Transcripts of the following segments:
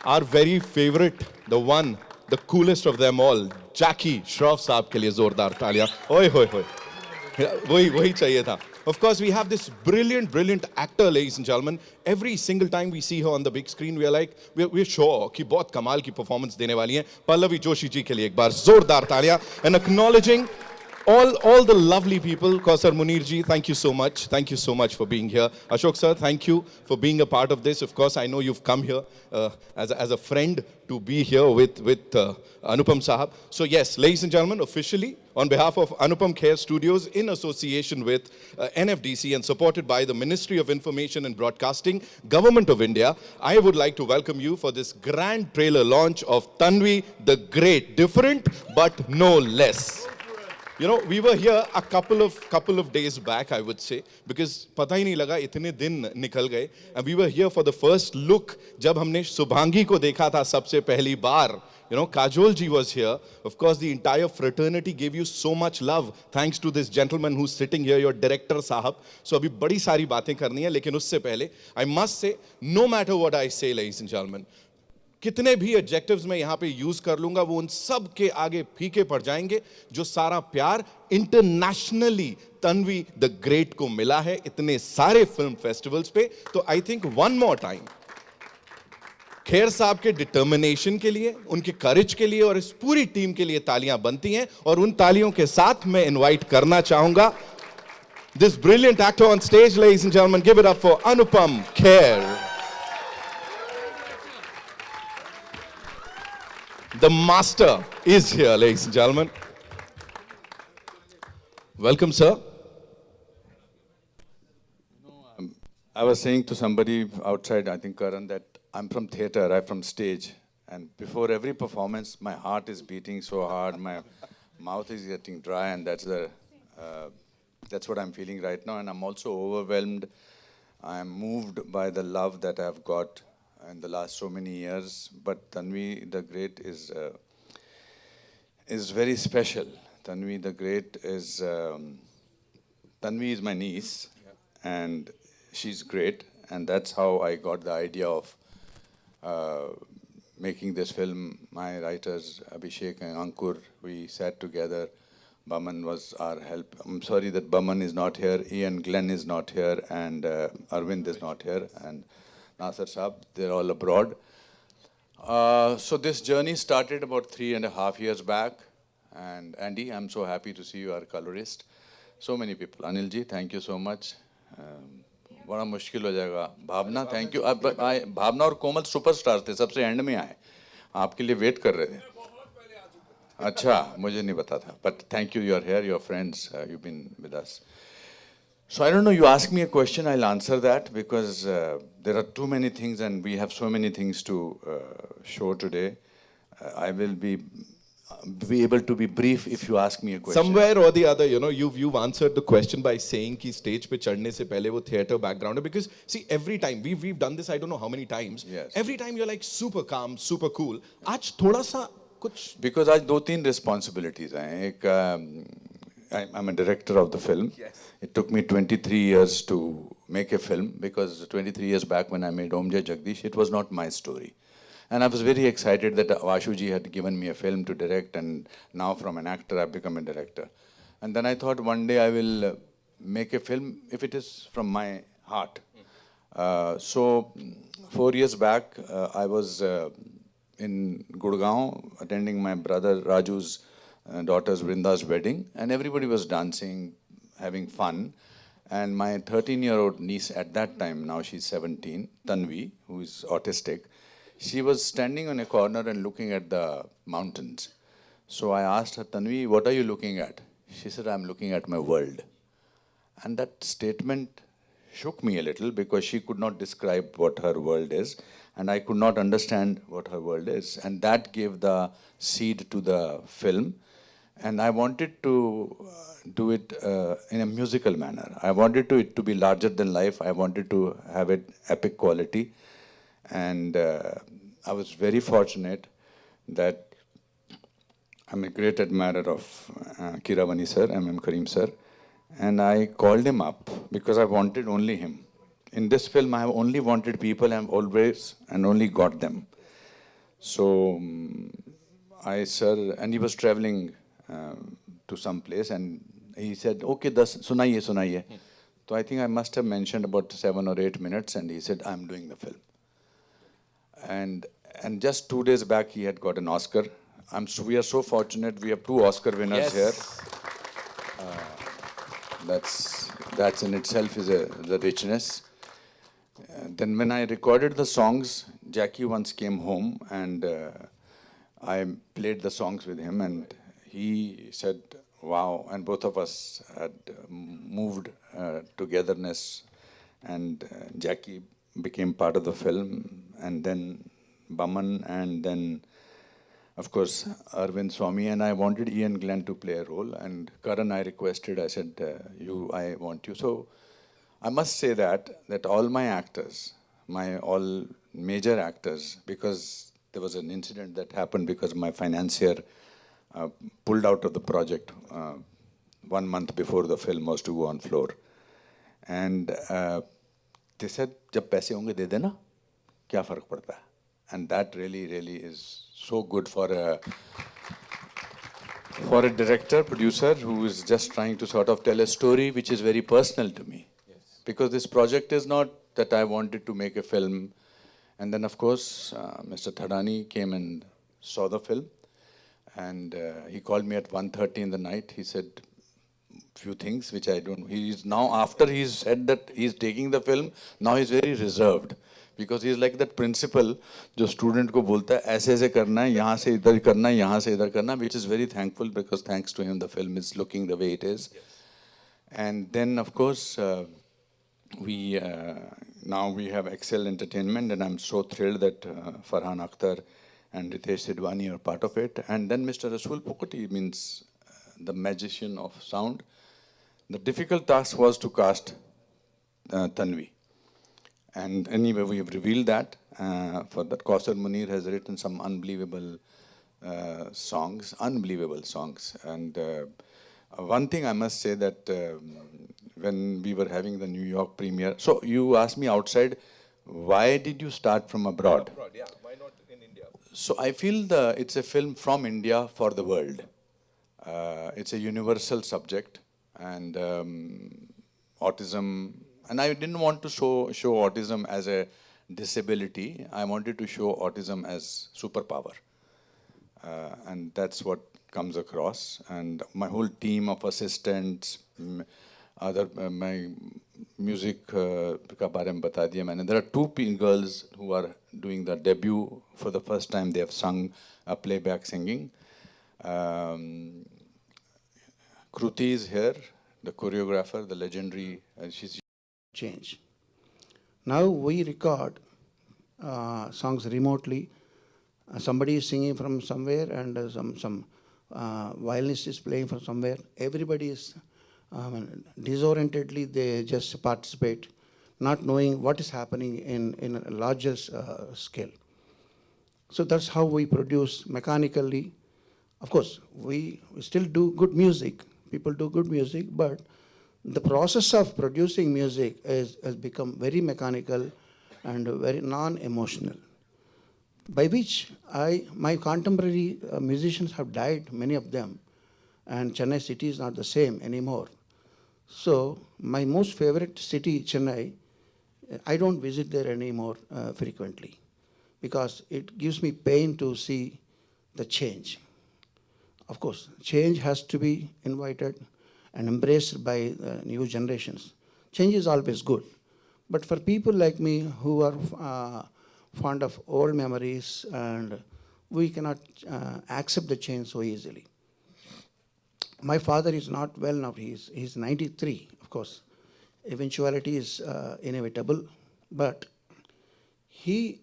Our very favorite, the one, the coolest of them all, Jackie Shroff साहब के लिए जोरदार तालियां. ओए होए होए. वही वही चाहिए था. Of course, we have this brilliant, brilliant actor, ladies and gentlemen. Every single time we see her on the big screen, we are like, we're sure कि बहुत कमाल की performance देने वाली हैं. पल्लवी जोशी जी के लिए एक बार जोरदार तालियां. And acknowledging all the lovely people. Kausar Munir ji, thank you so much. Thank you so much for being here. Ashok sir, thank you for being a part of this. Of course, I know you've come here as a friend to be here with Anupam Sahab. So yes, ladies and gentlemen, officially on behalf of Anupam Kher Studios in association with NFDC and supported by the Ministry of Information and Broadcasting, Government of India, I would like to welcome you for this grand trailer launch of Tanvi the Great. Different but no less. You know, we were here a couple of days back, I would say, because पता ही नहीं लगा इतने दिन निकल गए. And we were here for the first look जब हमने शुभांगी को देखा था सबसे पहली बार. You know, Kajol ji was here. Of course, the entire fraternity gave you so much love thanks to this gentleman who's sitting here, your director Sahab. So अभी बड़ी सारी बातें करनी है, लेकिन उससे पहले I must say, no matter what I say, ladies and gentlemen, कितने भी एडजेक्टिव्स मैं यहां पे यूज कर लूंगा वो उन सब के आगे फीके पड़ जाएंगे जो सारा प्यार इंटरनेशनली तन्वी द ग्रेट को मिला है इतने सारे फिल्म फेस्टिवल्स पे. तो I think one more time Kher साहब के डिटर्मिनेशन के लिए, उनके करेज के लिए और इस पूरी टीम के लिए तालियां बनती हैं. और उन तालियों के साथ मैं इनवाइट करना चाहूंगा this brilliant actor on stage. Ladies and gentleman, give it up for Anupam Kher. The master is here, ladies and gentlemen. Welcome, sir. I was saying to somebody outside, I think Karan, that I'm from theatre, I'm from stage. And before every performance, my heart is beating so hard, my mouth is getting dry, and that's what I'm feeling right now. And I'm also overwhelmed. I'm moved by the love that I've got in the last so many years. But Tanvi the Great is very special. Tanvi the Great is Tanvi is my niece, and she's great, and that's how I got the idea of making this film. My writers Abhishek and Ankur, we sat together. Baman was our help. I'm sorry that Baman is not here, Ian Glenn is not here, and Arvind is not here, and Nasser Saab, they're all abroad. So this journey started about 3.5 years back. And Andy, I'm so happy to see you, our colorist. So many people. Anil ji, thank you so much. बड़ा मुश्किल हो जाएगा. भावना, thank you. भावना और कोमल superstar थे, सबसे and में आए. आपके लिए वेट कर रहे थे. अच्छा, मुझे नहीं पता था. But thank you, you're here, you're friends, you've been with us. So I don't know, you ask me a question, I'll answer that because there are too many things and we have so many things to show today. I will be able to be brief if you ask me a question. Somewhere or the other, you know, you've answered the question by saying कि stage पे चढ़ने से पहले वो theatre background है. Because see, every time we've done this, I don't know how many times. Yes. Every time you're like super calm, super cool. आज थोड़ा सा कुछ. Because आज 2-3 responsibilities हैं. एक I'm a director of the film. Yes. It took me 23 years to make a film because 23 years back when I made Om Jai Jagdish, it was not my story. And I was very excited that Vashuji had given me a film to direct, and now from an actor I've become a director. And then I thought one day I will make a film if it is from my heart. So 4 years back I was in Gurgaon attending my brother Raju's daughter's Vrinda's wedding, and everybody was dancing, having fun. And my 13-year-old niece at that time, now she's 17, Tanvi, who is autistic, she was standing on a corner and looking at the mountains. So I asked her, Tanvi, what are you looking at? She said, I'm looking at my world. And that statement shook me a little because she could not describe what her world is, and I could not understand what her world is. And that gave the seed to the film. And I wanted to do it in a musical manner. I wanted it to be larger than life. I wanted to have it epic quality. And I was very fortunate that I'm a great admirer of Kiravani sir, M.M. Karim sir. And I called him up because I wanted only him. In this film, I have only wanted people, I've always and only got them. So I, sir, and he was traveling to some place, and he said, "Okay, das sunaiye, sunaiye." So I think I must have mentioned about 7 or 8 minutes, and he said, "I'm doing the film." And and just 2 days back, he had got an Oscar. We are so fortunate. We have two Oscar winners here. Yes. That's in itself is the richness. Then when I recorded the songs, Jackie once came home and I played the songs with him, and he said, "Wow!" And both of us had moved togetherness, and Jackie became part of the film, and then Baman, and then of course, Arvind Swamy, and I wanted Ian Glenn to play a role. And Karan, I requested, I said, I want you. So I must say that all my actors, my all major actors, because there was an incident that happened because my financier pulled out of the project 1 month before the film was to go on floor. And they said, जब पैसे होंगे दे देना, क्या फर्क पड़ता है? And that really is so good for a director, producer who is just trying to sort of tell a story which is very personal to me. Yes. Because this project is not that I wanted to make a film. And then, of course, Mr. Thadani came and saw the film. And he called me at 1:30 in the night. He said few things which I don't. He's now, after he's said that he's taking the film, now he's very reserved. Because he's like that principal जो student को बोलता है ऐसे ऐसे करना है, यहाँ से इधर करना है, यहाँ से इधर करना है, which is very thankful because thanks to him the film is looking the way it is. Yes. And then of course we now we have Excel Entertainment, and I'm so thrilled that Farhan Akhtar and Ritesh Sidwani are part of it. And then Mr. Rasool Pokoti means the magician of sound. The difficult task was to cast Tanvi. And anyway, we have revealed that. For that, Kausar Munir has written some unbelievable songs. And one thing I must say that when we were having the New York premiere, so you asked me outside, why did you start from abroad? Abroad, yeah. Why not in India? So I feel it's a film from India for the world. It's a universal subject, and autism. And I didn't want to show autism as a disability. I wanted to show autism as superpower. And that's what comes across. And my whole team of assistants, my music का बारे में बता दिया मैंने. There are two girls who are doing the debut for the first time. They have sung playback singing. Kruti is here, the choreographer, the legendary. She's change. Now we record songs remotely. Somebody is singing from somewhere, and some violinist is playing from somewhere. Everybody is disorientedly, they just participate, not knowing what is happening in a larger scale. So that's how we produce mechanically. Of course, we still do good music. People do good music, but the process of producing music has become very mechanical and very non-emotional, by which my contemporary musicians have died, many of them, and Chennai city is not the same anymore. So my most favorite city, Chennai, I don't visit there anymore frequently, because it gives me pain to see the change. Of course, change has to be invited and embraced by new generations. Change is always good. But for people like me who are fond of old memories, and we cannot accept the change so easily. My father is not well now. He's 93, of course. Eventuality is inevitable. But he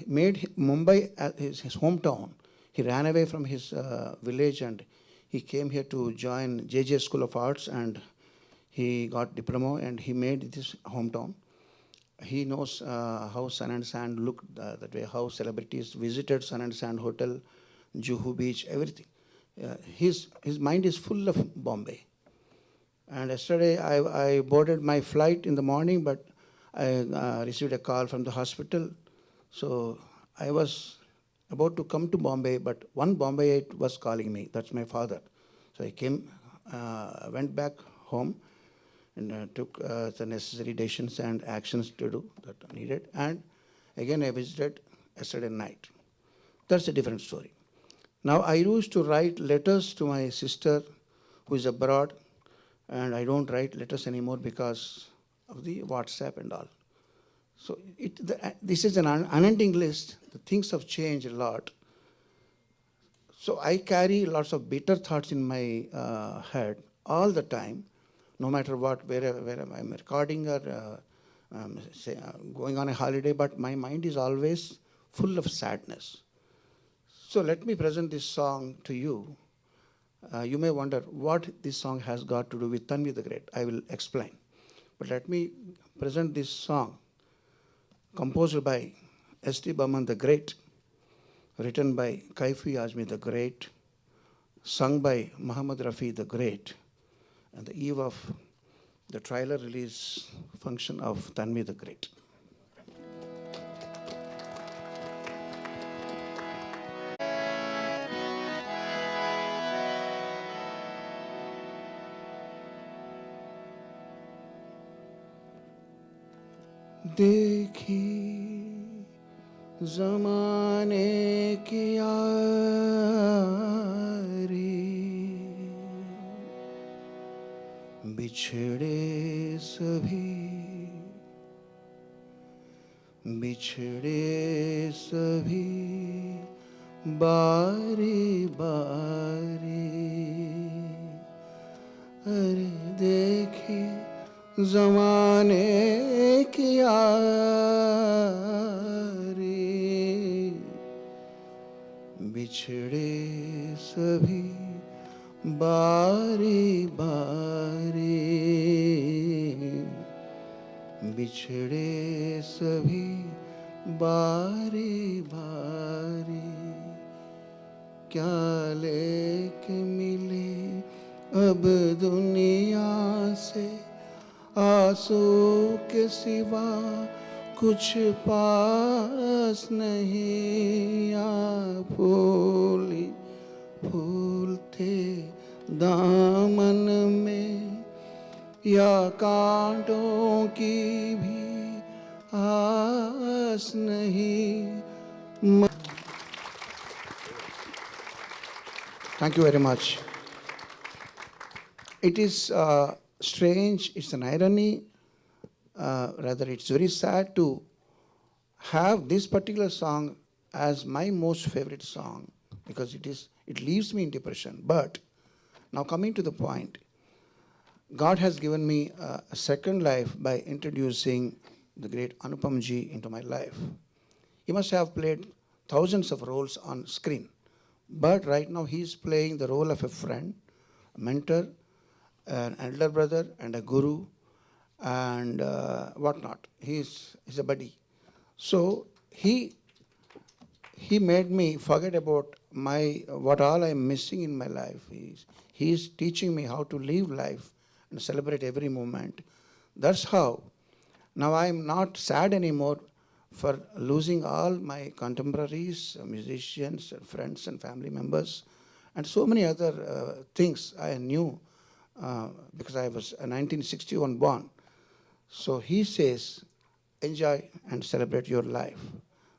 made Mumbai his hometown. He ran away from his village, and he came here to join JJ School of Arts, and he got diploma, and he made this hometown. He knows how Sun and Sand looked that way, how celebrities visited Sun and Sand Hotel, Juhu Beach, everything. His mind is full of Bombay. And yesterday I boarded my flight in the morning, but I received a call from the hospital. So I was about to come to Bombay, but one Bombayite was calling me. That's my father. So I came, went back home, and took the necessary decisions and actions to do that are needed. And again, I visited yesterday night. That's a different story. Now, I used to write letters to my sister who is abroad, and I don't write letters anymore because of the WhatsApp and all. So this is an unending list. The things have changed a lot. So I carry lots of bitter thoughts in my head all the time, no matter what, where I'm recording or going on a holiday, but my mind is always full of sadness. So let me present this song to you. You may wonder what this song has got to do with Tanvi the Great. I will explain. But let me present this song, composed by S.T. Burman the Great, written by Kaifi Azmi the Great, sung by Muhammad Rafi the Great, on the eve of the trailer release function of Tanvi the Great. देखी ज़माने की यारी बिछड़े सभी बारी बारी अरे देखी ज़माने की यारी बिछड़े सभी बारी बारी बिछड़े सभी बारी बारी क्या लेके मिले अब दुनिया से आंसू के सिवा कुछ पास नहीं या फूल थे दामन में या कांटों की भी आस नहीं. Thank you very much. It is strange, it's an irony, rather it's very sad to have this particular song as my most favorite song because it leaves me in depression. But now coming to the point, God has given me a second life by introducing the great Anupam Ji into my life. He must have played thousands of roles on screen, but right now he is playing the role of a friend, a mentor, an elder brother and a guru and whatnot. He's a buddy. So he made me forget about what all I'm missing in my life. He's teaching me how to live life and celebrate every moment. That's how now I'm not sad anymore for losing all my contemporaries, musicians, friends and family members and so many other things I knew because I was a 1961 born. So he says, enjoy and celebrate your life.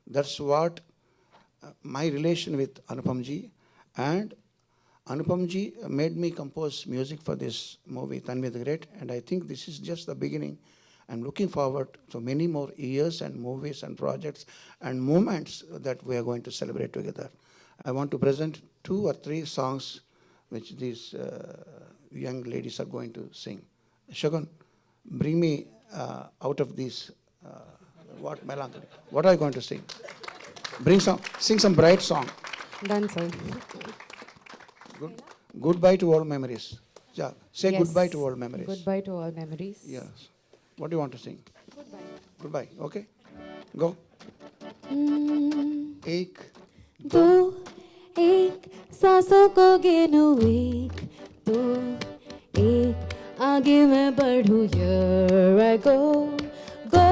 That's what my relation with Anupam Ji, and Anupam Ji made me compose music for this movie, Tanvi the Great, and I think this is just the beginning. I'm looking forward to many more years and movies and projects and moments that we are going to celebrate together. I want to present 2 or 3 songs which these young ladies are going to sing. Shagun, bring me out of this, what melancholy. What are you going to sing? Sing some bright song. Done, sir. Goodbye to all memories. Yeah, say Yes. goodbye to all memories. Goodbye to all memories. Yes. What do you want to sing? Goodbye. Goodbye. Okay. Go. एक दो एक सांसों को गिनूं, एक दो एक आगे मैं बढ़ूं. Here I go, go.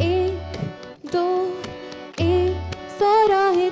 एक दो एक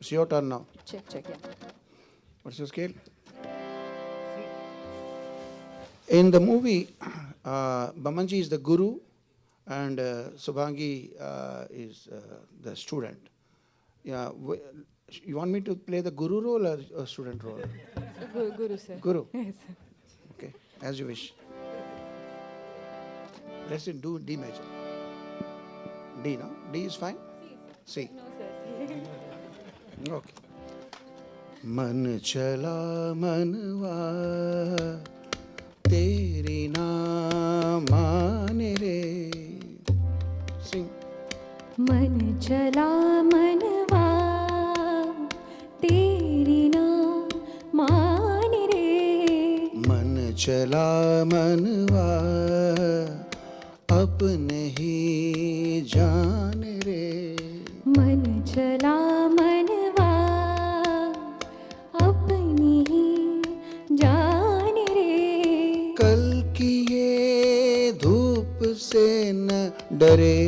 It's your turn now. Check, yeah. What's your scale? In the movie, Bamanji is the guru and Subhangi is the student. Yeah, you want me to play the guru role or a student role? Guru, sir. Guru. Yes, sir. Okay, as you wish. Let's do D major. D, no? D is fine? C. No, sir. Okay. मन चला मनवा तेरी ना माने रे. Sing. मन चला मनवा तेरी ना मान रे. मन चला मनवा अपने ही जान रे. मन चला मनवा अपनी ही जान रे. कल की ये धूप से न डरे,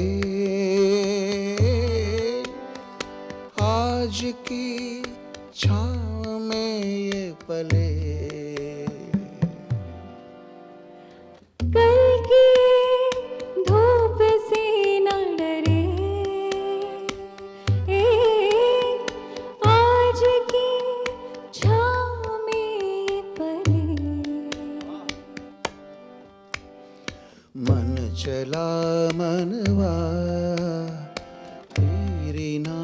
आज की छाँव में ये पले. कल की धूप से न डरे, आज की छाँव में पले. मन चला मनवा तेरी ना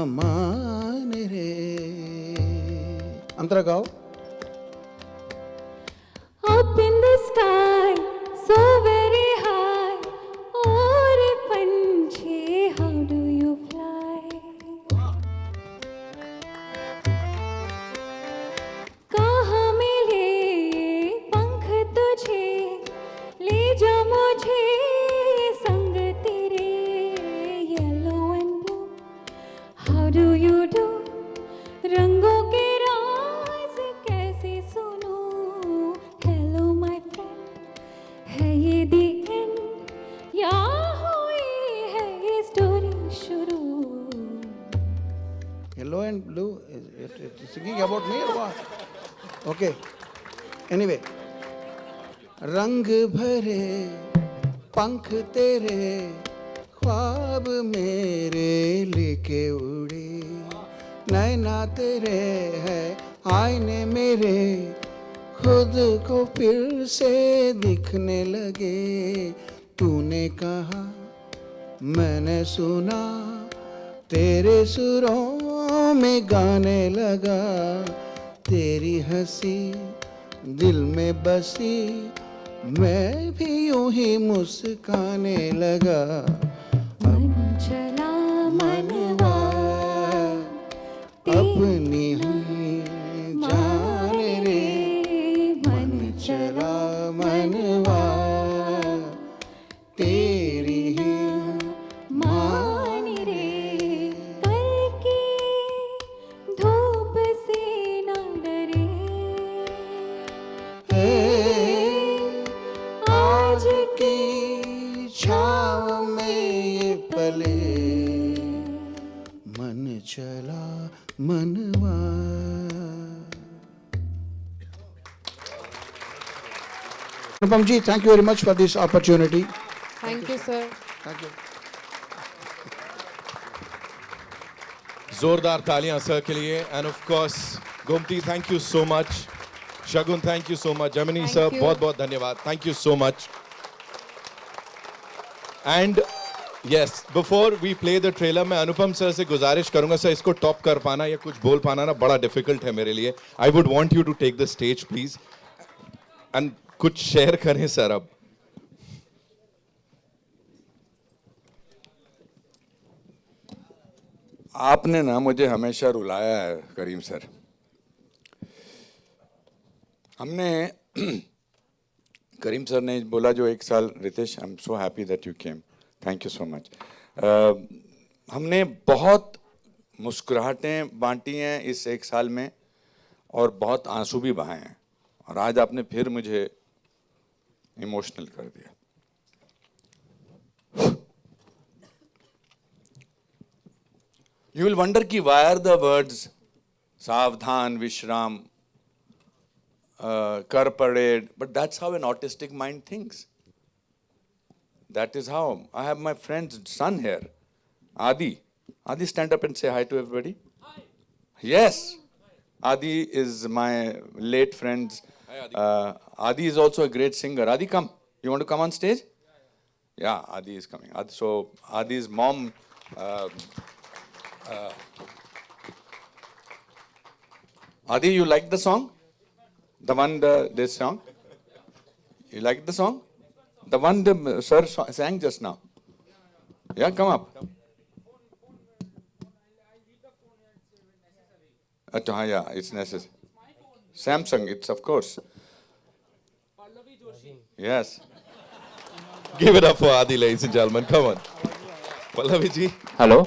मान रे. अंतरा गाओ. Up in the sky, so very high, और पंछी, how do you fly? कहाँ मिले ये पंख तुझे, ले जा मुझे संग तेरे. Yellow and blue, how do you do? रंगों के राज कैसे सुनूं? Hello my friend, है ये the end या हुई है ये स्टोरी शुरू? Yellow and blue. It's singing about me or what? Okay. Anyway. रंग भरे पंख तेरे ख्वाब मेरे लेके उड़े. नैना तेरे है आईने मेरे, खुद को फिर से दिखने लगे. तूने कहा मैंने सुना, तेरे सुरों में गाने लगा. तेरी हंसी दिल में बसी, मैं भी यूं ही मुस्काने लगा. मन चला मनवा अपनी ही जान रे. मन चला मनवा तेरी ही मान रे. कल की धूप से न डरे, आज की छाँव में ये पले. मन चला मनवा. Anupam ji, thank you very much for this opportunity. Thank you, sir. Thank you. जोरदार तालियां सर के लिए. And of course Gomti, thank you so much. Shagun, thank you so much. Jamini Thank sir, you. बहुत बहुत धन्यवाद. Thank you so much. And yes, before we play the trailer, मैं Anupam sir से गुजारिश करूंगा, सर इसको टॉप कर पाना या कुछ बोल पाना ना बड़ा डिफिकल्ट है मेरे लिए. I would want you to take the stage please and कुछ शेयर करें सर. अब आपने ना मुझे हमेशा रुलाया है करीम सर. हमने करीम सर ने बोला जो एक साल, Ritesh I am so happy that you came, thank you so much. हमने बहुत मुस्कुराहटें बांटी हैं इस एक साल में और बहुत आंसू भी बहाए हैं, और आज आपने फिर मुझे इमोशनल कर दिया. You will wonder ki why are the words Savdhan, Vishram, Kar Parade, but that's how an autistic mind thinks. That is how. I have my friend's son here, Adi. Adi, stand up and say hi to everybody. Hi. Yes. Adi is my late friend's. Adi is also a great singer. Adi, come. You want to come on stage? Yeah, Adi is coming. So Adi's mom. Adi, you like the song? This song? You like the song? The one the sir sang just now. Yeah, come up. Yeah, it's necessary. Samsung, it's of course. Yes. Give it up for Adi, ladies and gentlemen. Come on. Pallavi ji. Hello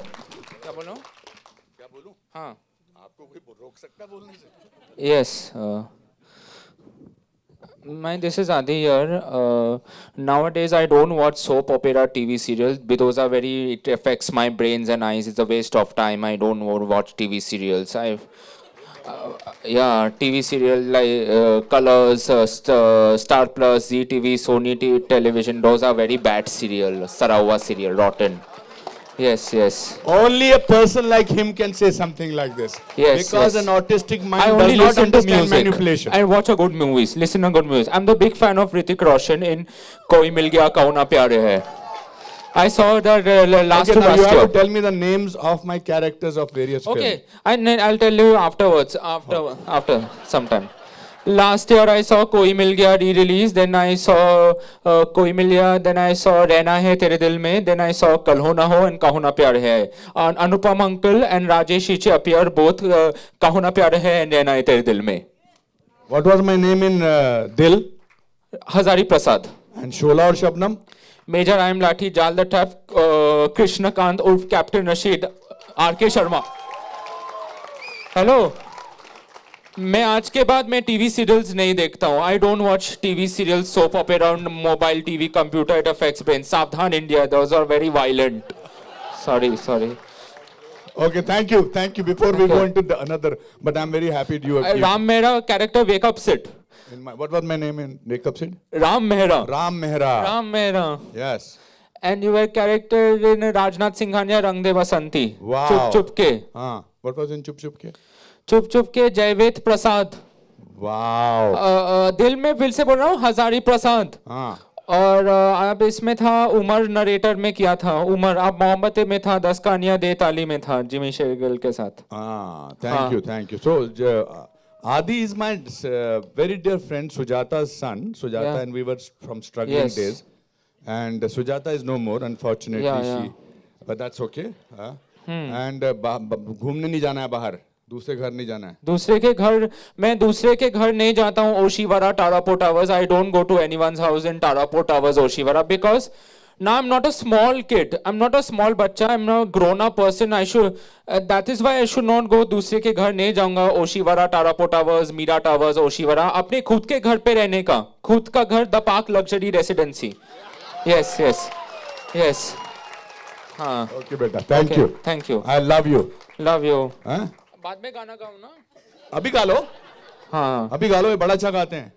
क्या बोलो क्या बोलूं? हाँ आपको कोई रोक सकता है बोलने से? yes this is Adi here. Nowadays I don't watch soap opera TV serials because those are very, it affects my brains and eyes. It's a waste of time. I don't want to watch TV serials. Yeah, TV serial like Colors, Star Plus, ZTV, Sony Television. Those are very bad serial. Sarawa serial, rotten. Yes. Only a person like him can say something like this. Yes, Because yes. an autistic mind I only does not listen to understand music. manipulation. I watch a good movies. Listen to good movies. I'm the big fan of Hrithik Roshan in Koi Mil Gaya Kaun Na Pyare Hai. I saw the last Okay, to now you last have year. to tell me the names of my characters of various Okay, films. I'll tell you afterwards. After some time. Last year I saw Koi Mil Gaya re-release. Then I saw Koi Mil Gaya. Then I saw Rehna Hai Tere Dil Mein. Then I saw Kal Ho Na Ho and Kaho Na Pyar Hai. Anupam Uncle and Rajesh Ichi appear both Kaho Na Pyar Hai and Rehna Hai Tere Dil Mein. What was my name in Dil? Hazari Prasad. And Shola or Shabnam? Major I am Lathi, Jal the Tap, Krishna Kant, Ulf Captain Rashid, R.K. Sharma. Hello मैं आज के बाद मैं TV serials नहीं देखता हूँ I don't watch TV serials soap opera on mobile TV computer it affects brain Savdhaan India those are very violent sorry Okay, thank you. Before we go into another, but I'm very happy you have. Ram Mehra character wake up sit What was my name in Wake Up Sid? Ram Mehra Ram Mehra. Yes. and you were character in Rajnath Singhania रंग दे बसंती Wow. चुप चुप के What was in Chup Chup Ke? चुप चुप के जयवेद प्रसाद Wow. दिल में फिर से बोल रहा हूँ हजारी प्रसाद और अब इसमें था उमर नरेटर में किया था उमर अब मोहम्मद में था 10 कहानियां दे ताली में था जिमी शेरगिल के साथ Thank you. So, Adi is my very dear friend Sujata's son. Sujata Yeah. and we were from struggling Yes. days. And Sujata is no more, unfortunately. Yeah. But that's okay. And घूमने नहीं जाना है बाहर. दूसरे घर नहीं जाना है. मैं दूसरे के घर नहीं जाता हूँ Oshiwara Tarapore towers I don't go to anyone's house in Tarapore towers Oshiwara because now I'm not a small kid, I'm not a small बच्चा, I'm not a grown up person. I should that is why I should not go दूसरे के घर नहीं जाऊंगा Oshiwara Tarapore towers Meera towers Oshiwara अपने खुद के घर पे रहने का खुद का घर the park luxury residency yes हाँ Okay, बेटा. Thank you. I love you. हाँ? बाद में गाना गाऊं ना अभी गा लो. हाँ अभी गा लो. ये बड़ा अच्छा गाते हैं.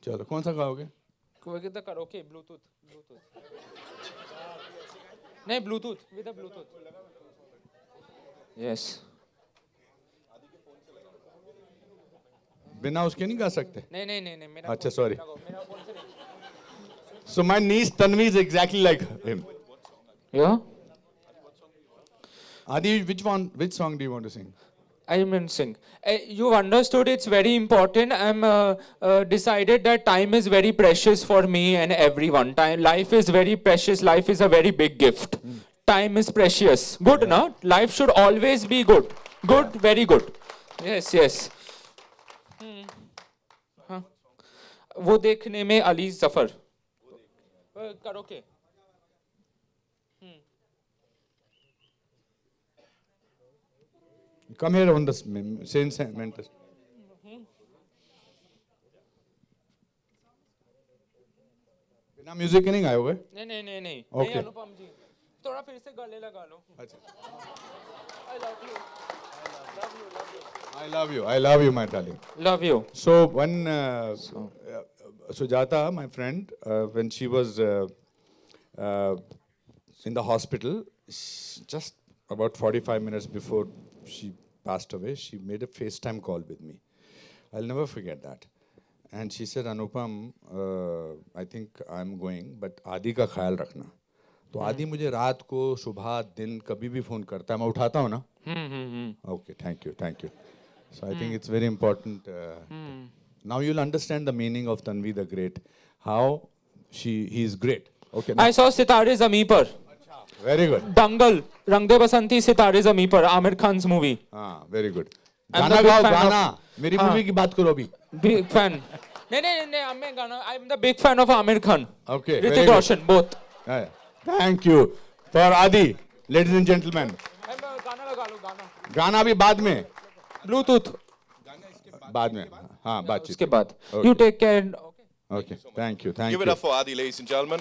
चलो कौन सा गाओगे? कोई किधर करोगे ब्लूटूथ नहीं ब्लूटूथ विद ब्लूटूथ यस बिना उसके नहीं गा सकते. नहीं मेरा अच्छा, sorry. So my niece Tanvi is exactly like him. yeah Adi, which song do you want to sing? I mean sing. You've understood it's very important. I'm decided that time is very precious for me and everyone. Life is very precious. Life is a very big gift. Time is precious. Good, no? Life should always be good. Good, very good. Yes. हाँ. वो देखने में अली जफर. करोगे? Come here on the same mentor. बिना music के नहीं गाए हुए? नहीं Okay. अनुपम जी थोड़ा फिर से गले लगा लो. I love you. I love you, my darling. Love you. So when Sujata, my friend, when she was in the hospital, just about 45 minutes before she passed away, she made a FaceTime call with me. I'll never forget that. And she said, Anupam, I think I'm going, but आदि का ख्याल रखना. तो आदि मुझे रात को सुबह दिन कभी भी फोन करता है, मैं उठाता हूँ ना. Okay, thank you. So I think it's very important. Now you'll understand the meaning of Tanvi the Great. How he is great. Okay. I saw Sitare Zameen Par. Very good. Dangal, Rang De Basanti, Sitare Zameen Par, Amir Khan's movie. Very good. I'm गाना the big गाओ fan of- गाना. मेरी movie की बात करो अभी. Big fan. No, I'm the big fan of Amir Khan. Okay, very Hrithik good. Roshan, both. Thank you for Adi, ladies and gentlemen. गाना भी बाद में. Bluetooth. बाद में. हाँ बातचीत. उसके बाद. Okay. You take care. Okay. Thank you. Give it up for Adi, ladies and gentlemen.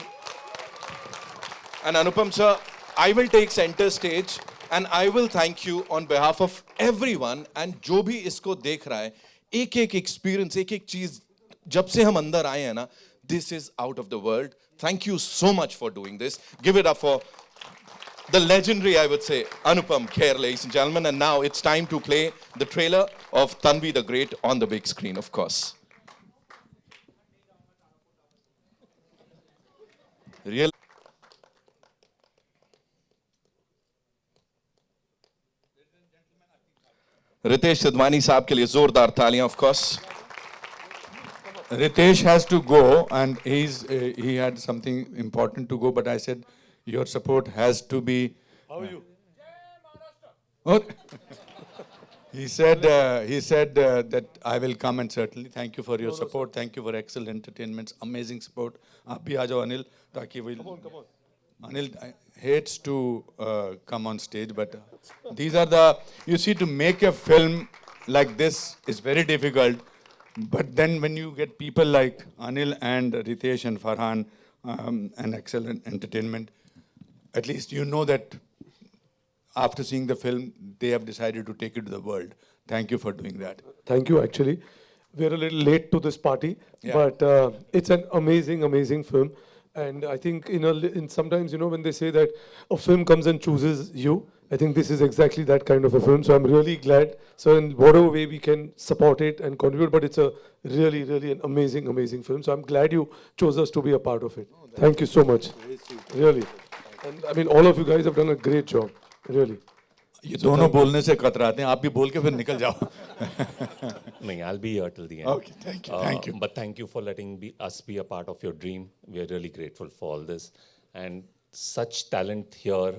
And Anupam sir, I will take center stage and I will thank you on behalf of everyone and जो भी इसको देख रहा है, एक experience, एक चीज जब से हम अंदर आए हैं ना, this is out of the world. Thank you so much for doing this. Give it up for the legendary, I would say, Anupam Kher, ladies and gentlemen. And now it's time to play the trailer of Tanvi the Great on the big screen, of course. Real. Ritesh Sidhwani साहब के लिए जोरदार तालियां, of course. Ritesh has to go, and he had something important to go, but I said your support has to be. How are you? Oh. He said that I will come, and certainly thank you for your support. Thank you for excellent entertainments, amazing support. आप भी आ जाओ अनिल, ताकि we'll. Come on. Anil hates to come on stage, but these are the, you see, to make a film like this is very difficult. But then when you get people like Anil and Ritesh and Farhan and excellent entertainment, at least you know that after seeing the film, they have decided to take it to the world. Thank you for doing that. Thank you, actually. We're a little late to this party, Yeah. but it's an amazing film. And I think, in sometimes, when they say that a film comes and chooses you, I think this is exactly that kind of a film. So I'm really glad. So in whatever way we can support it and contribute, but it's a really an amazing film. So I'm glad you chose us to be a part of it. Thank you so much. Really. And I mean, all of you guys have done a great job. Really. ये दोनों बोलने से कतराते हैं, आप भी बोल के फिर निकल जाओ. No, I'll be here till the end. Okay, thank you. But thank you for letting us be a part of your dream. We are really grateful for all this. And such talent here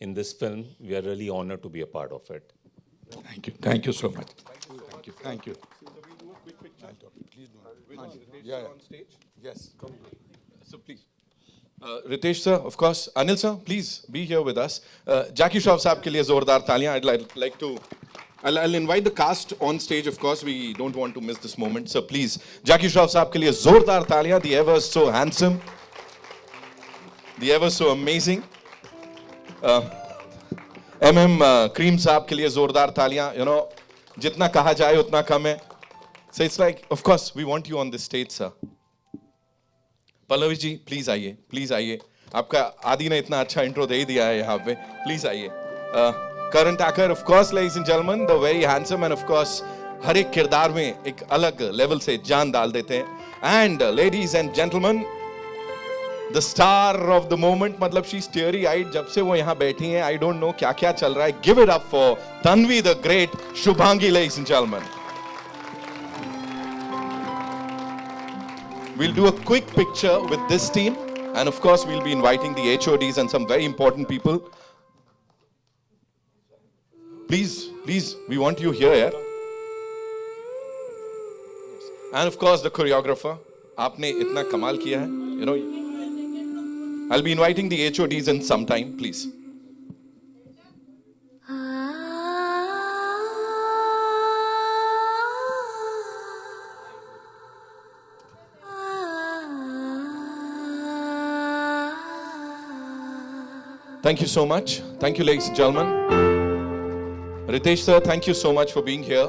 in this film, we are really honored to be a part of it. Thank you so much. Thank you. On stage? Yes. So please. Ritesh sir, of course. Anil sir, please be here with us. Jackie Shroff साहब के लिए जोरदार तालियां. I'd like to. I'll invite the cast on stage, of course. We don't want to miss this moment. So please, Jackie Shroff साहब के लिए जोरदार तालियां. The ever so handsome, the ever so amazing. Cream साहब के लिए जोरदार तालियां. You know, जितना कहा जाए उतना कम है. So it's like, of course, we want you on this stage, sir. Pallavi ji please आइए आपका आदि ने इतना अच्छा इंट्रो दे ही दिया है यहाँ पे प्लीज आइए Karan Tacker of course ladies and gentleman the very handsome and of course हर एक किरदार में एक अलग लेवल से जान डाल देते हैं and ladies and gentleman the star of the moment मतलब शी स्टेरी आइड जब से वो यहाँ बैठी हैं आई डोंट नो क्या क्या चल रहा है give it up for Tanvi the great Shubhangi ladies and gentleman We'll do a quick picture with this team, and of course, we'll be inviting the HODs and some very important people. Please, we want you here, yeah? And of course, the choreographer. आपने इतना कमाल किया है, you know. I'll be inviting the HODs in some time, please. Thank you so much. Thank you, ladies and gentlemen. Ritesh sir, thank you so much for being here.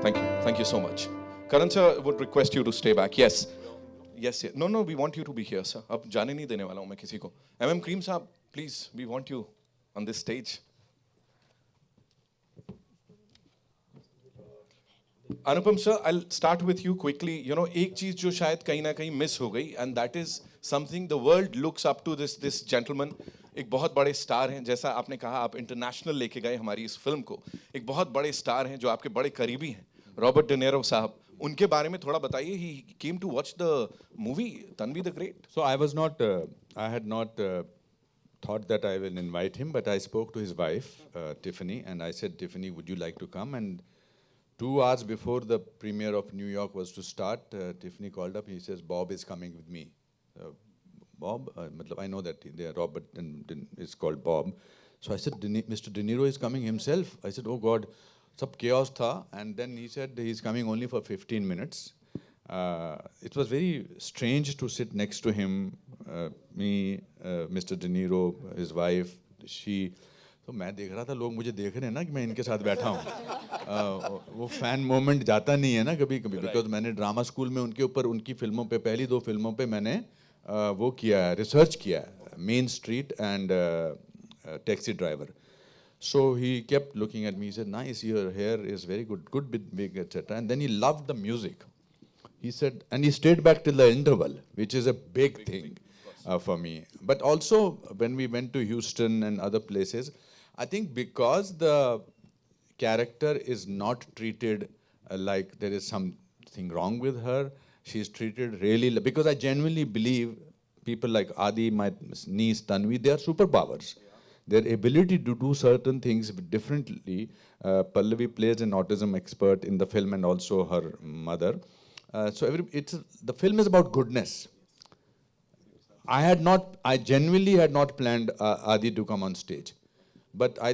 Thank you. Thank you so much. Karan sir would request you to stay back. Yes. Yes, yes. No, we want you to be here, sir. अब जाने नहीं देने वाला हूँ मैं किसी को. MM Cream साहब, please, we want you on this stage. Anupam sir, I'll start with you quickly. You know, एक चीज जो शायद कहीं ना कहीं मिस हो गई, and that is something the world looks up to this gentleman. एक बहुत बड़े स्टार हैं, जैसा आपने कहा आप इंटरनेशनल लेके गए हमारी इस फिल्म को. एक बहुत बड़े स्टार हैं जो आपके बड़े करीबी हैं, रॉबर्ट डिनेरो साहब. उनके बारे में थोड़ा बताइए. He came to watch the movie Tanvi the Great. So I had not thought that I will invite him, but I spoke to his wife, Tiffany, and I said, Tiffany, would you like to come? And 2 hours before the premiere of New York was to start, Tiffany called up. He says, Bob is coming with me. Bob, I know that Robert is called Bob. So I said, Mr. De Niro is coming himself. I said, oh God, sab chaos tha. And then he said he's coming only for 15 minutes. It was very strange to sit next to him, me, Mr. De Niro, his wife, she. तो मैं देख रहा था लोग मुझे देख रहे हैं ना कि मैं इनके साथ बैठा हूँ. वो फैन मोमेंट जाता नहीं है ना कभी कभी, बिकॉज मैंने ड्रामा स्कूल में उनके ऊपर उनकी फिल्मों पे पहली 2 फिल्मों पे मैंने वो किया है, रिसर्च किया है, main street and taxi driver. So he kept looking at me. He said, "Nice, your hair is very good bit big, etc." And then he loved the music. He said, and he stayed back till the interval, which is a big thing for me. But also when we went to Houston and other places, I think because the character is not treated like there is something wrong with her, she's treated really, because I genuinely believe people like Adi, my niece Tanvi, they are superpowers. Their ability to do certain things differently. Pallavi plays an autism expert in the film and also her mother. The film is about goodness. I genuinely had not planned Adi to come on stage. But I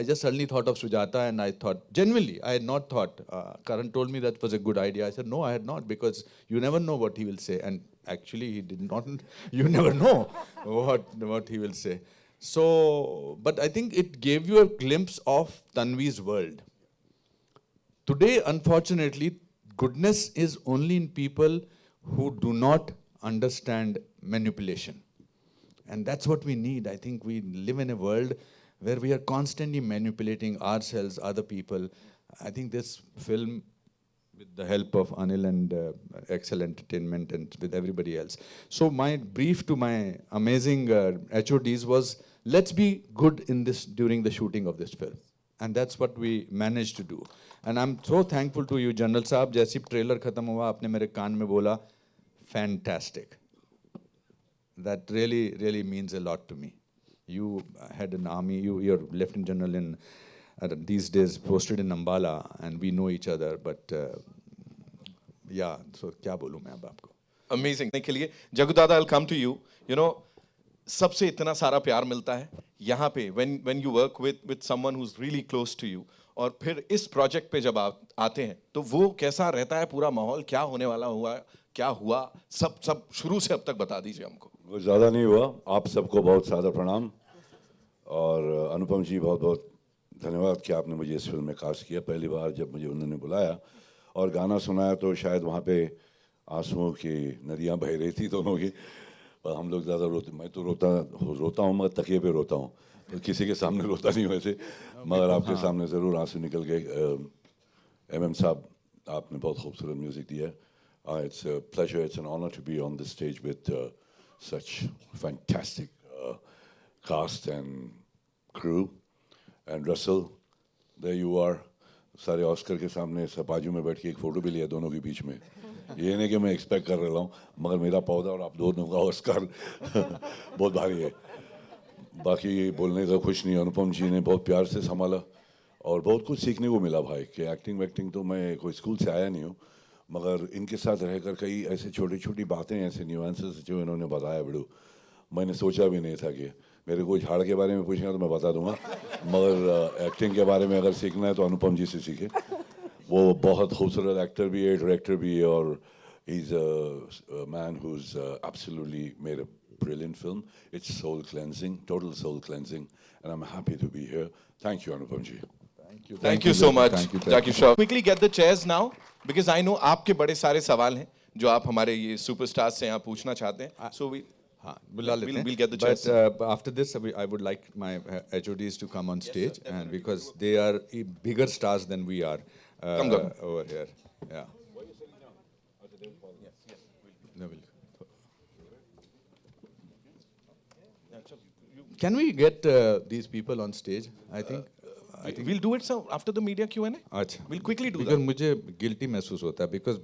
just suddenly thought of Sujata, and I thought, genuinely, I had not thought. Karan told me that was a good idea. I said, no, I had not, because you never know what he will say. And actually, he did not. You never know what he will say. So, but I think it gave you a glimpse of Tanvi's world. Today, unfortunately, goodness is only in people who do not understand manipulation. And that's what we need. I think we live in a world where we are constantly manipulating ourselves, other people. I think this film, with the help of Anil and Excel Entertainment and with everybody else. So my brief to my amazing HODs was, let's be good in this during the shooting of this film. And that's what we managed to do. And I'm so thankful to you, General Saab. जैसी trailer खत्म हुआ, आपने मेरे कान में बोला, fantastic. That really, really means a lot to me. You had an army, you're Lieutenant General in these days posted in Ambala, and we know each other. But yeah, so क्या बोलूँ मैं अब आपको? Amazing. के लिए जगू दादा, I'll come to you. You know, सबसे इतना सारा प्यार मिलता है यहाँ पे when you work with someone who's really close to you. और फिर इस प्रोजेक्ट पे जब आप आते हैं तो वो कैसा रहता है, पूरा माहौल क्या होने वाला हुआ, क्या हुआ, सब शुरू से अब तक बता दीजिए हमको. कुछ ज़्यादा नहीं हुआ. आप सबको बहुत सादर प्रणाम. और अनुपम जी, बहुत बहुत धन्यवाद कि आपने मुझे इस फिल्म में कास्ट किया. पहली बार जब मुझे उन्होंने बुलाया और गाना सुनाया तो शायद वहाँ पे आंसुओं की नदियाँ बह रही थी दोनों की. और हम लोग ज़्यादा रोते, मैं तो रोता हूँ मगर तकिए पे रोता हूँ, तो किसी के सामने रोता नहीं वैसे, मगर आपके सामने ज़रूर आंसू निकल गए. MM साहब, आपने बहुत खूबसूरत म्यूज़िक दिया. It's a pleasure, it's an honor to be on this stage with such fantastic cast and crew. And Russell, there you are. सारे ऑस्कर के सामने सपाजू में बैठ के एक फ़ोटो भी लिया दोनों के बीच में. ये नहीं कि मैं एक्सपेक्ट कर रहा हूँ, मगर मेरा पौधा और आप दोनों का ऑस्कर बहुत भारी है. बाकी बोलने का कुछ नहीं. अनुपम जी ने बहुत प्यार से संभाला और बहुत कुछ सीखने को मिला भाई. कि एक्टिंग वैक्टिंग तो मैं कोई स्कूल से आया नहीं हूँ, मगर इनके साथ रहकर कई ऐसे छोटी छोटी बातें, ऐसे न्यूएंसेस जो इन्होंने बताया बिड़ू, मैंने सोचा भी नहीं था. कि मेरे को झाड़ के बारे में पूछेंगे तो मैं बता दूंगा, मगर एक्टिंग के बारे में अगर सीखना है तो अनुपम जी से सीखे. वो बहुत खूबसूरत एक्टर भी है, डायरेक्टर भी है, और he is a man who is absolutely made a brilliant film. It's soul cleansing, total soul cleansing, and I'm happy to be here. Thank you, Anupam ji. Thank you so much, Thank you. Jackie Shroff. Quickly get the chairs now, because I know आपके बड़े सारे सवाल हैं जो आप हमारे ये superstars से यहाँ पूछना चाहते हैं. So we हाँ, बुला लेते हैं. we'll get the chairs. But after this, I would like my HODs to come on stage, and because they are bigger stars than we are Come. over here. Yeah. No, we'll- Can we get these people on stage? I think. We'll do it sir after the media Q&A. अच्छा. We'll quickly do Because that. मुझे guilty महसूस होता है because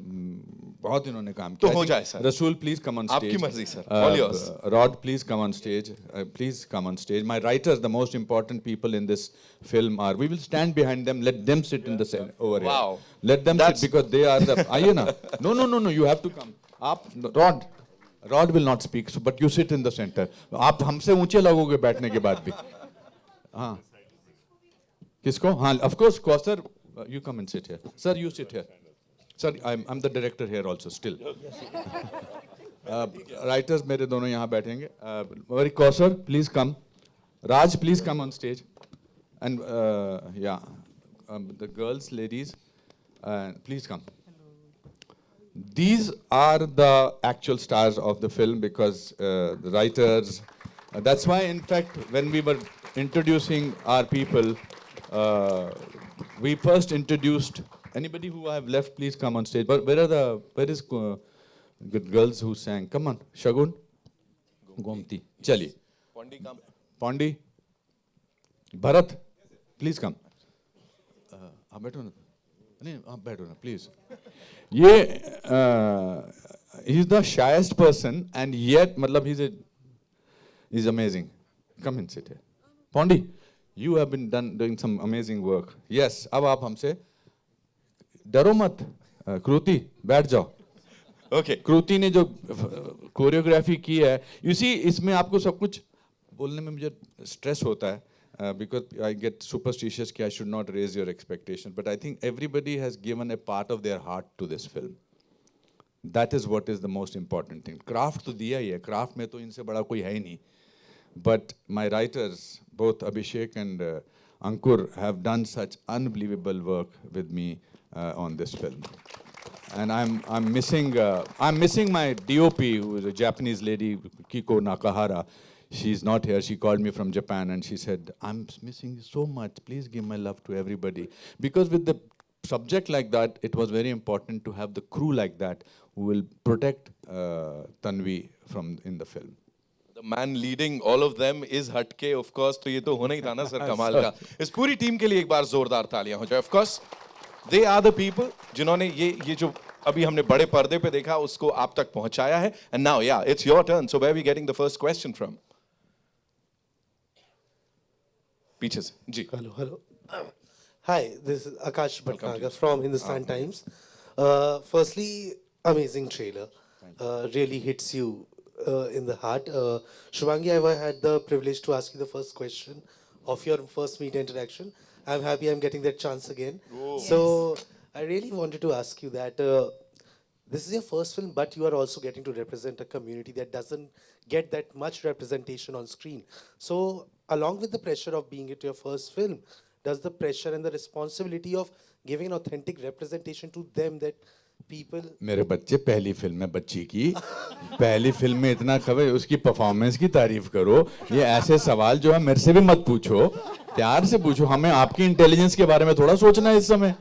बहुत इन्होंने काम तो किया. हो I think जाए, sir. रसूल please come on stage. आपकी मर्जी, sir. All yours. Rod please come on stage. Please come on stage. My writers, the most important people in this film are. We will stand behind them. Let them sit in the center over here. Wow. Let them That's- sit because they are the. आइए ना. No. You have to come. आप Rod will not speak, so, but you sit in the center. आप हमसे ऊंचे लगोगे बैठने के बाद भी. हाँ. किसको? हाँ, of course, Kausar, you come and sit here. Sir, you sit here. Sir, I'm the director here also, still. Writers मेरे दोनों यहाँ बैठेंगे. Kausar, please come. Raj, please come on stage. And the girls, ladies, please come. These are the actual stars of the film because the writers. That's why, in fact, when we were introducing our people, we first introduced anybody who have left. Please come on stage. But where is good girls who sang? Come on, Shagun, Gomti, Chali, Pondi come. Pondi, Bharat, please come. आप बैठो ना. नहीं आप बैठो ना please. ये he's the shyest person and yet मतलब he's amazing. Come and sit here. Pondi, you have been doing some amazing work. Yes, अब आप हमसे डरो मत. कृति बैठ जाओ. Okay. कृति ने जो कोरियोग्राफी की है, you see इसमें आपको सब कुछ बोलने में मुझे स्ट्रेस होता है. Because I get superstitious कि I should not raise your expectations, but I think everybody has given a part of their heart to this film. That is what is the most important thing. Craft तो दिया ही है, craft में तो इनसे बड़ा कोई है ही नहीं. But my writers, both Abhishek and Ankur, have done such unbelievable work with me on this film. And I'm missing my DOP, who is a Japanese lady, Kiko Nakahara. She's not here. She called me from Japan and she said, I'm missing you so much. Please give my love to everybody. Because with the subject like that, it was very important to have the crew like that who will protect Tanvi from in the film. The man leading all of them is हटके, of course. तो ये तो होना ही था ना sir कमाल का. इस पूरी टीम के लिए एक बार जोरदार तालियां हो जाए. Of course, they are the people जिन्होंने ये जो अभी हमने बड़े पर्दे पे देखा उसको आप तक पहुंचाया है. And now, yeah, it's your turn. So where are we getting the first question from? पीछे से जी. Hello. Hi, this is Akash Bhatnagar from Hindustan Times. Firstly, amazing trailer. Really hits you in the heart. Shubhangi, I had the privilege to ask you the first question of your first media interaction. I'm happy I'm getting that chance again. So I really wanted to ask you that this is your first film, but you are also getting to represent a community that doesn't get that much representation on screen. So along with the pressure of being it your first film, does the pressure and the responsibility of giving an authentic representation to them that people... मेरे बच्चे पहली film है बच्ची की. पहली film में इतना खबर उसकी परफॉर्मेंस की तारीफ करो. ये ऐसे सवाल जो है मेरे से भी मत पूछो. प्यार से पूछो. हमें आपकी इंटेलिजेंस के बारे में थोड़ा सोचना है इस समय.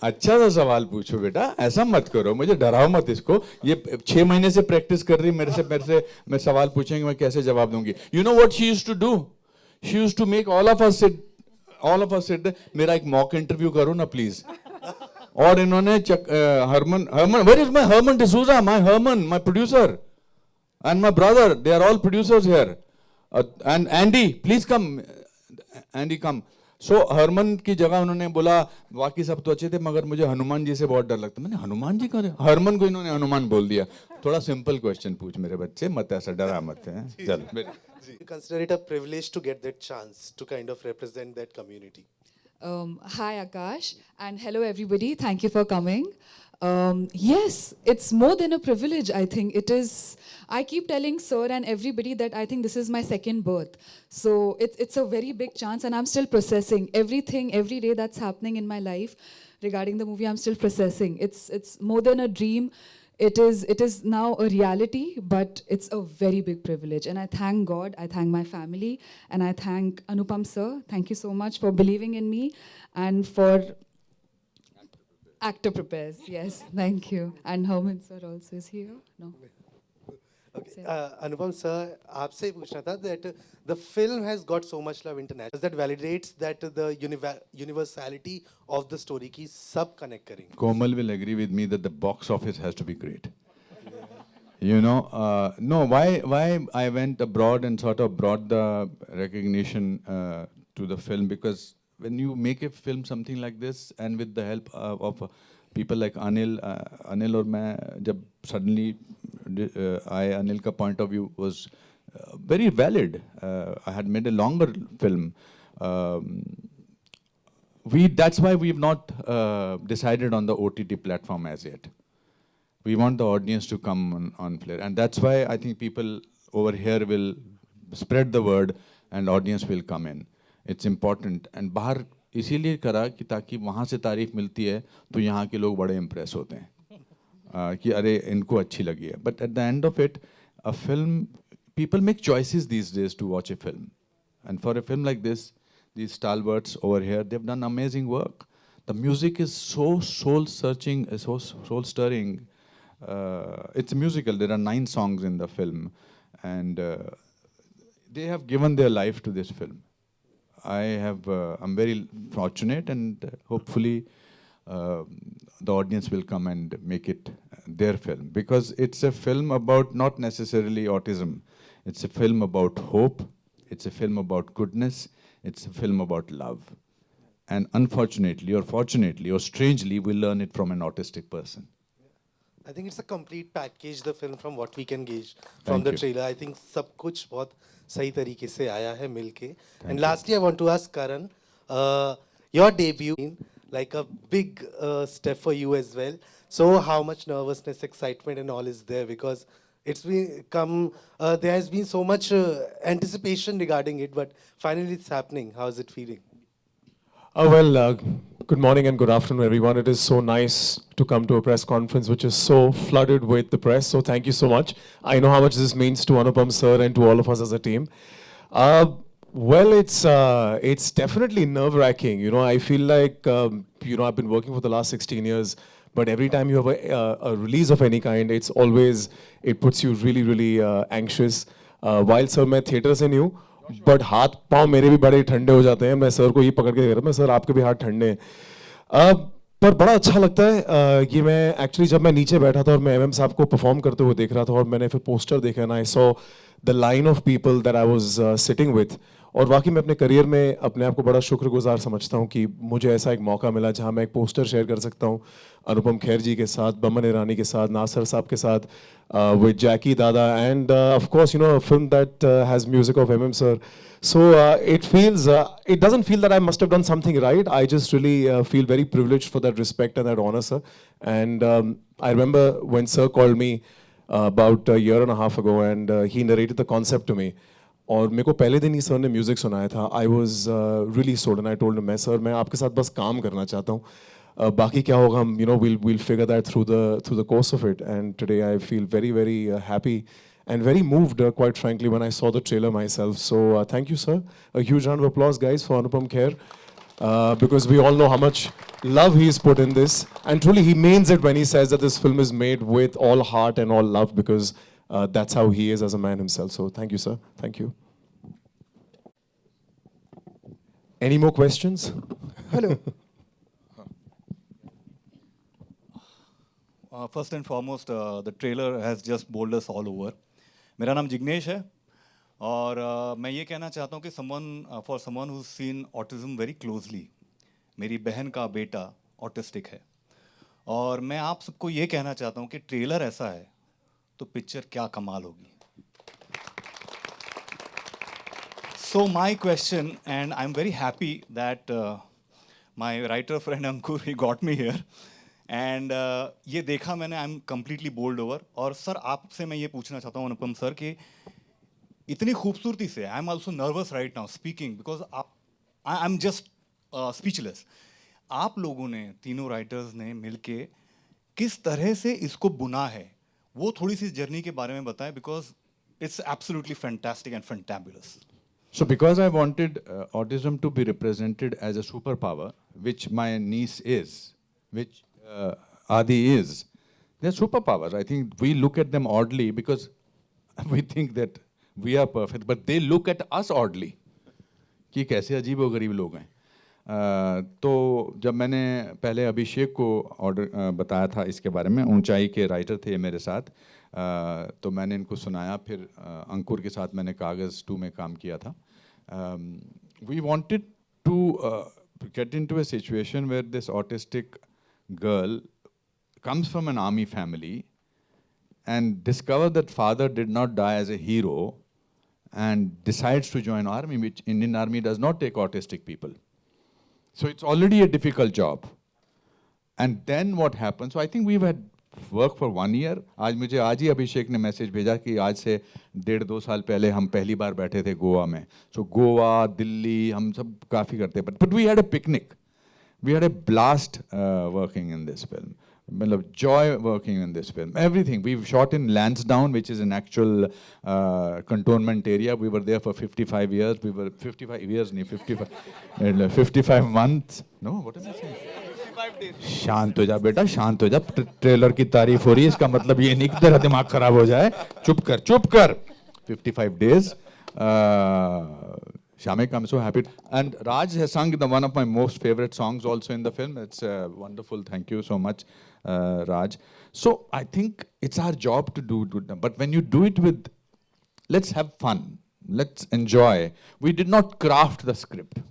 अच्छा सा सवाल पूछो बेटा. ऐसा मत करो. मुझे डराओ मत इसको. ये 6 महीने से प्रैक्टिस कर रही मेरे से मैं सवाल पूछेंगे मैं कैसे जवाब दूंगी. You know what she used to do? She used to make all of us sit मेरा एक मॉक इंटरव्यू करो ना प्लीज. और इन्होंने Harman where is my Herman D'Souza, my producer and my brother, they are all producers here, and Andy, please come. Andy come. So Harman की जगह उन्होंने बोला बाकी सब तो अच्छे थे मगर मुझे हनुमान जी से बहुत डर लगता. मैंने हनुमान जी कौन है? हरमन को इन्होंने हनुमान बोल दिया. थोड़ा सिंपल क्वेश्चन पूछ मेरे बच्चे. मत ऐसा डरा मत है. चल. You consider it a privilege to get that chance to kind of represent that community. Hi Akash and hello everybody. Thank you for coming. Yes, it's more than a privilege, I think. It is, I keep telling Sir and everybody that I think this is my second birth. So it's a very big chance, and I'm still processing everything, every day that's happening in my life regarding the movie. I'm still processing. It's more than a dream. It is now a reality, but it's a very big privilege. And I thank God, I thank my family, and I thank Anupam Sir. Thank you so much for believing in me and for Actor Prepares. Yes, thank you. And Herman Sir also is here. No. Okay. Anupam sir, आपसे ही पूछना था that the film has got so much love international that validates that the universality of the story की सब connect करेंगे. Komal will agree with me that the box office has to be great. You know, no, why I went abroad and sort of brought the recognition to the film, because when you make a film something like this, and with the help of people like Anil, Anil और मैं जब suddenly Anil का point of view was very valid. I had made a longer film. That's why we've not decided on the OTT platform as yet. We want the audience to come on Flair, and that's why I think people over here will spread the word and audience will come in. It's important. And बाहर इसीलिए करा कि ताकि वहाँ से तारीफ मिलती है तो यहाँ के लोग बड़े impress होते हैं कि अरे इनको अच्छी लगी है. But at the end of it, a film, people make choices these days to watch a film. And for a film like this, these stalwarts over here, they've done amazing work. The music is so soul-searching, so soul-stirring. It's a musical. There are 9 songs in the film. And they have given their life to this film. I'm very fortunate, and hopefully the audience will come and make it their film, because it's a film about not necessarily autism. It's a film about hope. It's a film about goodness. It's a film about love. And unfortunately, or fortunately, or strangely, we learn it from an autistic person. I think it's a complete package, the film, from what we can gauge from the trailer. I think सब कुछ बहुत सही तरीके से आया है मिलके. And lastly, I want to ask Karan, your debut, like a big step for you as well. So how much nervousness, excitement, and all is there? Because it's there has been so much anticipation regarding it, but finally it's happening. How is it feeling? Good morning and good afternoon, everyone. It is so nice to come to a press conference which is so flooded with the press. So thank you so much. I know how much this means to Anupam sir and to all of us as a team. It's definitely nerve-wracking. You know, I feel like I've been working for the last 16 years, but every time you have a release of any kind, it puts you really, really anxious. While sir, मैं theatre से नहीं हूँ, but हाथ पाँव मेरे भी बड़े ठंडे हो जाते हैं. मैं सर को ये पकड़ के कह रहा हूँ, सर आपके भी हाथ ठंडे हैं. पर बड़ा अच्छा लगता है कि मैं एक्चुअली जब मैं नीचे बैठा था और मैं एमएम साहब को परफॉर्म करते हुए देख रहा था और मैंने फिर पोस्टर देखा ना, I saw the line of people that I was sitting with. और वाकई मैं अपने करियर में अपने आप को बड़ा शुक्रगुजार समझता हूँ कि मुझे ऐसा एक मौका मिला जहाँ मैं एक पोस्टर शेयर कर सकता हूँ अनुपम खेर जी के साथ, बमन ईरानी के साथ, नासर साहब के साथ, with Jackie Dada, and of course, you know, a film that has music of MM sir. So it doesn't feel that I must have done something right. I just really feel very privileged for that respect and that honor, sir. And I remember when sir called me about a year and a half ago, and he narrated the concept to me. और मेरे को पहले दिन ही sir ने music सुनाया था. I was really sold and I told him, मैं sir मैं आपके साथ बस काम करना चाहता हूँ, बाकी क्या होगा हम we'll figure that through the course of it. And today I feel very, very happy and very moved, quite frankly, when I saw the trailer myself. So thank you, sir. A huge round of applause, guys, for Anupam Kher, because we all know how much love he's put in this, and truly he means it when he says that this film is made with all heart and all love, because that's how he is as a man himself. So thank you, sir. Thank you. Any more questions? Hello. First and foremost, the trailer has just bowled us all over. मेरा नाम जिग्नेश है और मैं ये कहना चाहता हूँ कि for someone who's seen autism very closely, मेरी बहन का बेटा ऑटिस्टिक है और मैं आप सबको ये कहना चाहता हूँ कि ट्रेलर ऐसा है तो पिक्चर क्या कमाल होगी. So my question, and I'm very happy that my writer friend Ankur, he got me here. And ये देखा मैंने, I am completely bowled over. और सर आपसे मैं ये पूछना चाहता हूँ अनुपम सर कि इतनी खूबसूरती से, I am also nervous right now speaking because I am just speechless. आप लोगों ने, तीनों राइटर्स ने मिलके किस तरह से इसको बुना है, वो थोड़ी सी जर्नी के बारे में बताएं, because it's absolutely fantastic and fantabulous. So because I wanted autism to be represented as a superpower, which my niece is, which Adi is, they're superpowers. I think we look at them oddly because we think that we are perfect, but they look at us oddly. कि कैसे अजीब व गरीब लोग हैं. तो जब मैंने पहले अभिषेक को ऑर्डर बताया था इसके बारे में, ऊंचाई के राइटर थे मेरे साथ, तो मैंने इनको सुनाया. फिर अंकुर के साथ मैंने कागज़ 2 में काम किया था. We wanted to get into a situation where this autistic girl comes from an army family and discovers that father did not die as a hero and decides to join army, which Indian army does not take autistic people. So it's already a difficult job. And then what happens? So I think we've had work for 1 year. आज ही अभिषेक ने message भेजा कि आज से 1.5-2 साल पहले हम पहली बार बैठे थे गोवा में. So गोवा, दिल्ली, हम सब काफ़ी करते. But we had a picnic. We had a blast working in this film. मतलब joy working in this film. Everything. We've shot in Lansdowne, which is an actual cantonment area. We were there for 55 years. We were 55 years, नहीं 55 months. No, what am I saying? शांत हो जा बेटा, शांत हो जा. Trailer की तारीफ हो रही है, इसका मतलब ये नहीं कि तेरा दिमाग खराब हो जाए. चुप कर, चुप कर. 55 days. Shamek, I'm so happy. And Raj has sung one of my most favorite songs also in the film. It's wonderful. Thank you so much, Raj. So I think it's our job to do it. But when you do it with, let's have fun. Let's enjoy. We did not craft the script.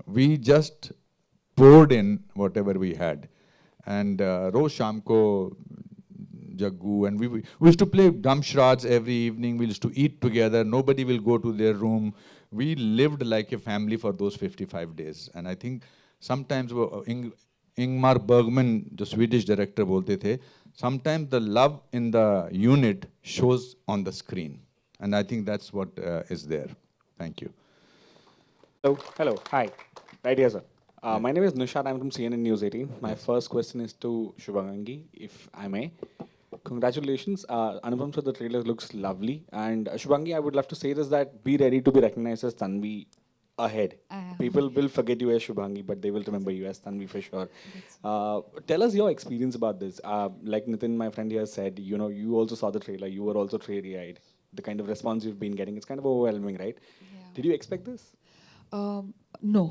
We just poured in whatever we had. And Roz Shamko, Jaggu, and we used to play Damshraj every evening. We used to eat together. Nobody will go to their room. We lived like a family for those 55 days. And I think sometimes Ingmar Bergman, the Swedish director, बोलते थे, sometimes the love in the unit shows on the screen. And I think that's what is there. Thank you. Hello, hi. Right here, sir. My name is Nushad. I'm from CNN News 18. My first question is to Shubhangi, if I may. Congratulations. Anupam sir, the trailer looks lovely. And Shubhangi, I would love to say this, that be ready to be recognized as Tanvi ahead. People will forget you as Shubhangi, but they will remember you as Tanvi for sure. Tell us your experience about this. Like Nitin, my friend here said, you know, you also saw the trailer. You were also teary-eyed. The kind of response you've been getting, it's kind of overwhelming, right? Yeah. Did you expect this? No.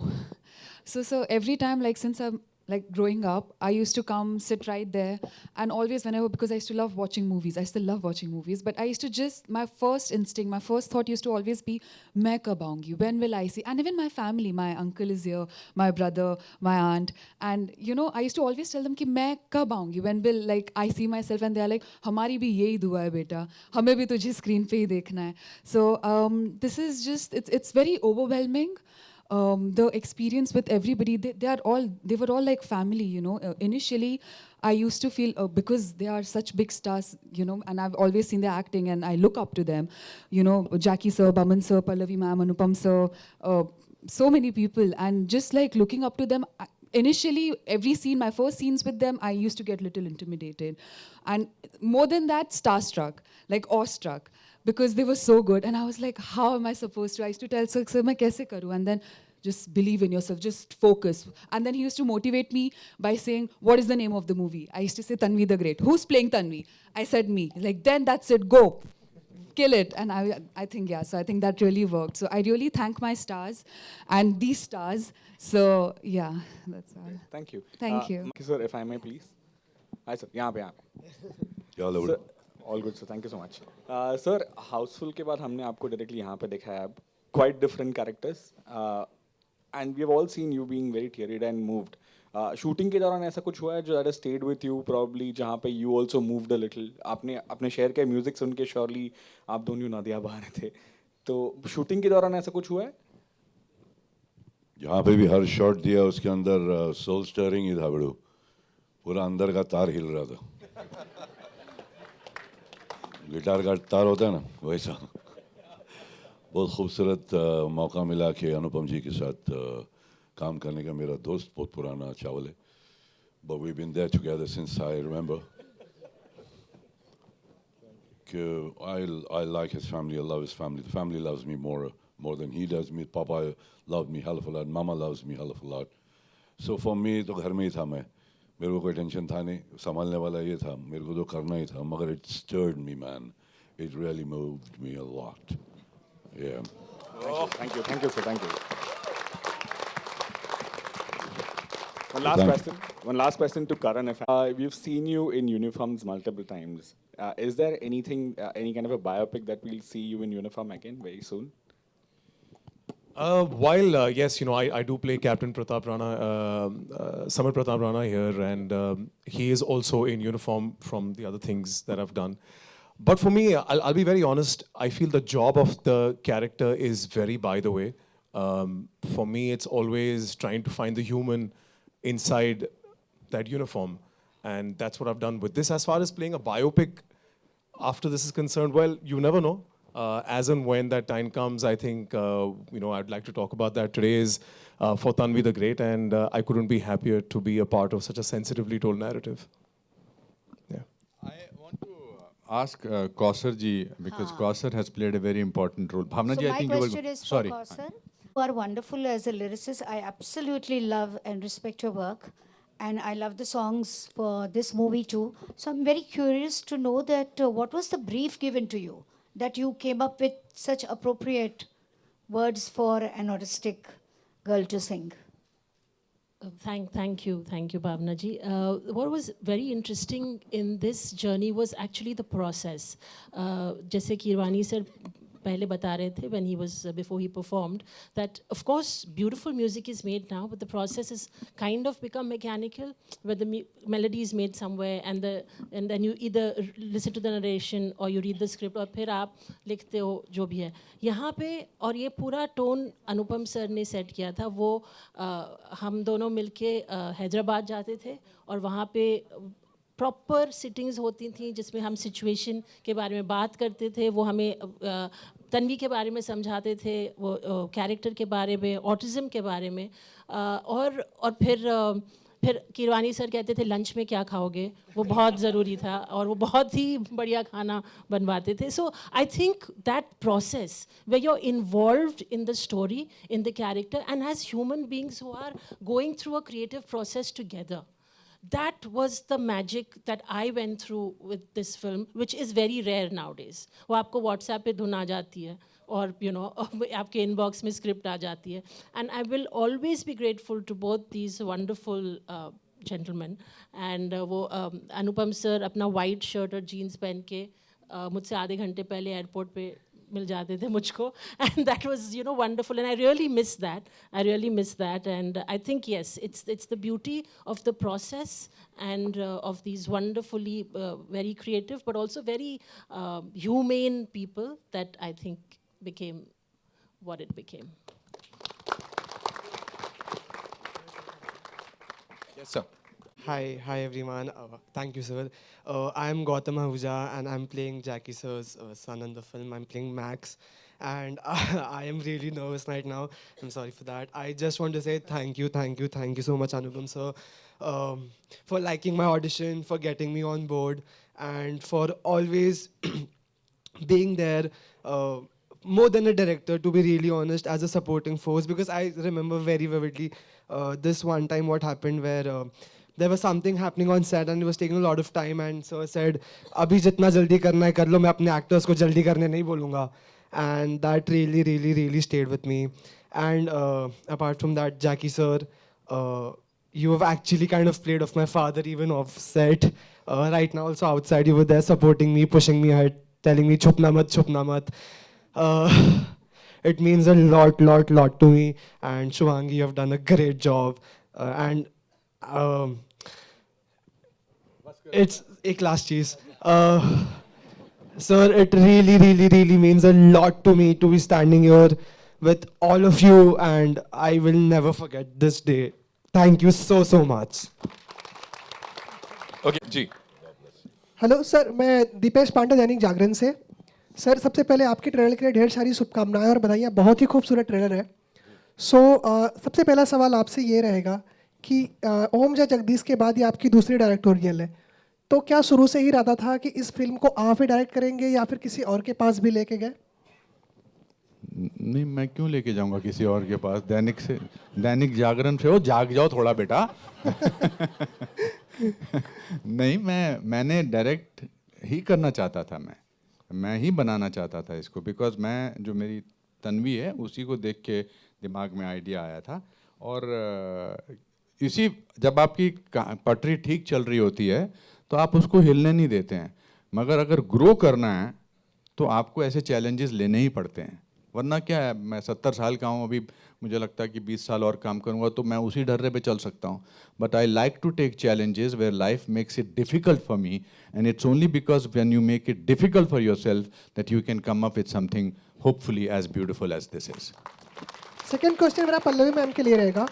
So every time, like since I'm like growing up, I used to come sit right there, and always whenever, because I used to love watching movies. I still love watching movies, but I used to just, my first instinct, my first thought used to always be, "Main kab aungi? When will I see?" And even my family, my uncle is here, my brother, my aunt, and you know, I used to always tell them कि मैं कब आऊँगी? When will like I see myself? And they are like, हमारी भी यही दुआ है बेटा, हमें भी तुझे screen पे ही देखना है. So this is just, it's very overwhelming. The experience with everybody, they were all like family, you know. Initially, I used to feel, because they are such big stars, you know, and I've always seen their acting and I look up to them, you know, Jackie sir, Baman sir, Pallavi ma'am, Anupam sir, so many people, and just like looking up to them, initially, every scene, my first scenes with them, I used to get a little intimidated. And more than that, starstruck, like awestruck, because they were so good. And I was like, how am I supposed to? I used to tell sir, मैं कैसे करूँ? And then just believe in yourself, just focus. And then he used to motivate me by saying, what is the name of the movie? I used to say, Tanvi the Great. Who's playing Tanvi? I said, me. Like, then that's it, go. Kill it. And I think, yeah, so I think that really worked. So I really thank my stars and these stars. So, yeah, that's all. Thank you. Thank you. Sir, if I may, please. Hi, sir. यहाँ पे. Sir, all good, sir. Thank you so much. Sir, Houseful के बाद हमने आपको directly यहाँ पे देखा है. Quite different characters. And we have all seen you being very teary-eyed and moved. Shooting के दौरान ऐसा कुछ हुआ है जो that has stayed with you probably, जहाँ पे you also moved a little. आपने अपने शहर के music सुन के surely आप दोनों नदियाँ बहा रहे थे. तो shooting के दौरान ऐसा कुछ हुआ है? जहाँ पे भी हर शॉट दिया उसके अंदर soul stirring ही था बड़ो. पूरा अंदर का तार हिल रहा था। गिटार का तार होता है ना, वैसा। बहुत खूबसूरत मौका मिला कि अनुपम जी के साथ काम करने का। मेरा दोस्त बहुत पुराना चावल है, but we've been there together since I remember. I like his family, I love his family. The family loves me more than he does me. Papa loved me hell of a lot, Mama loves me hell of a lot. So for me, तो घर में ही था मैं, मेरे को कोई tension था नहीं, संभालने वाला ये था, मेरे को तो करना ही था, मगर it stirred me, man. It really moved me a lot. Yeah. Thank you, sir, thank you. One last question to Karan. We've seen you in uniforms multiple times. Is there anything, any kind of a biopic that we'll see you in uniform again very soon? While yes, you know, I do play Captain Pratap Rana, Samar Pratap Rana here, and he is also in uniform from the other things that I've done. But for me, I'll be very honest, I feel the job of the character is very by the way. For me, it's always trying to find the human inside that uniform. And that's what I've done with this. As far as playing a biopic after this is concerned, well, you never know. As and when that time comes, I think, you know, I'd like to talk about that. Today is for Tanvi the Great, and I couldn't be happier to be a part of such a sensitively told narrative. Yeah. I want to ask Kausar ji, because Kausar has played a very important role. Bhavna ji, I think you will... My question is Sorry. for Kausar. You are wonderful as a lyricist. I absolutely love and respect your work. And I love the songs for this movie too. So I'm very curious to know that what was the brief given to you that you came up with such appropriate words for an autistic girl to sing? Thank you, Bhavna ji. What was very interesting in this journey was actually the process. जैसे कि Irwani sir पहले बता रहे थे when he was before he performed that of course beautiful music is made now, but the process has kind of become mechanical, where the melody is made somewhere and then you either listen to the narration or you read the script और फिर आप लिखते हो जो भी है यहाँ पे। और ये पूरा टोन अनुपम सर ने सेट किया था। वो हम दोनों मिलके हैदराबाद जाते थे और वहाँ पे प्रॉपर सिटिंग्स होती थी जिसमें हम सिचुएशन के बारे में बात करते थे। वो हमें तन्वी के बारे में समझाते थे, वो कैरेक्टर के बारे में, ऑटिज़म के बारे में, और फिर किरवानी सर कहते थे लंच में क्या खाओगे, वो बहुत ज़रूरी था और वो बहुत ही बढ़िया खाना बनवाते थे। So I think that process way you are involved in the story, in the character, and as human beings who are going through a creative process together, that was the magic that I went through with this film, which is very rare nowadays. वो आपको WhatsApp पे धुन आ जाती है और you know आपके inbox में script आ जाती है. And I will always be grateful to both these wonderful gentlemen. And वो अनुपम सर अपना white shirt और jeans पहन के मुझसे आधे घंटे पहले airport पे मिल जाते थे मुझको, and that was, you know, wonderful, and I really miss that. And I think yes, it's the beauty of the process and of these wonderfully very creative but also very humane people that I think became what it became. Yes, sir. Hi everyone. Thank you, sir. I am Gautam Ahuja and I'm playing Jackie sir's son in the film. I'm playing Max, and I am really nervous right now. I'm sorry for that. I just want to say thank you so much, Anupam sir, for liking my audition, for getting me on board, and for always being there. More than a director, to be really honest, as a supporting force, because I remember very vividly this one time what happened where there was something happening on set and it was taking a lot of time, and so I said, "Abhi jitna jaldi karna hai kar lo, main apne actors ko jaldi karne nahi bolunga," and that really stayed with me. And apart from that, Jackie sir, you have actually kind of played off my father even off set. Right now also outside you were there supporting me, pushing me ahead, telling me chupna mat. It means a lot to me, and Shubhangi, you have done a great job, and it's a class cheese. Sir, it really means a lot to me to be standing here with all of you, and I will never forget this day. Thank you so much. Okay जी। Hello sir, मैं दीपेश पांडे, दैनिक जागरण से। Sir, सबसे पहले आपके trailer के लिए ढेर सारी शुभकामनाएं और बधाइयाँ, बहुत ही खूबसूरत ट्रेलर है। सबसे पहला सवाल आपसे ये रहेगा कि ओम जय जगदीश के बाद ये आपकी दूसरी डायरेक्टोरियल है, तो क्या शुरू से ही इरादा था कि इस फिल्म को आप ही डायरेक्ट करेंगे या फिर किसी और के पास भी लेके गए? नहीं, मैं क्यों लेके जाऊंगा किसी और के पास? दैनिक जागरण से हो, जाग जाओ थोड़ा बेटा। नहीं, मैंने डायरेक्ट ही करना चाहता था। मैं ही बनाना चाहता था इसको, बिकॉज मैं, जो मेरी तन्वी है, उसी को देख के दिमाग में आइडिया आया था। और इसी, जब आपकी पटरी ठीक चल रही होती है तो आप उसको हिलने नहीं देते हैं, मगर अगर ग्रो करना है तो आपको ऐसे चैलेंजेस लेने ही पड़ते हैं। वरना क्या है, मैं 70 साल का हूँ, अभी मुझे लगता है कि 20 साल और काम करूँगा तो मैं उसी ढर्रे पे चल सकता हूँ। But I like to take challenges where life makes it difficult for me, and it's only because when you make it difficult for yourself that you can come up with something hopefully as beautiful as this is. Second question मेरा Pallavi ma'am के लिए रहेगा।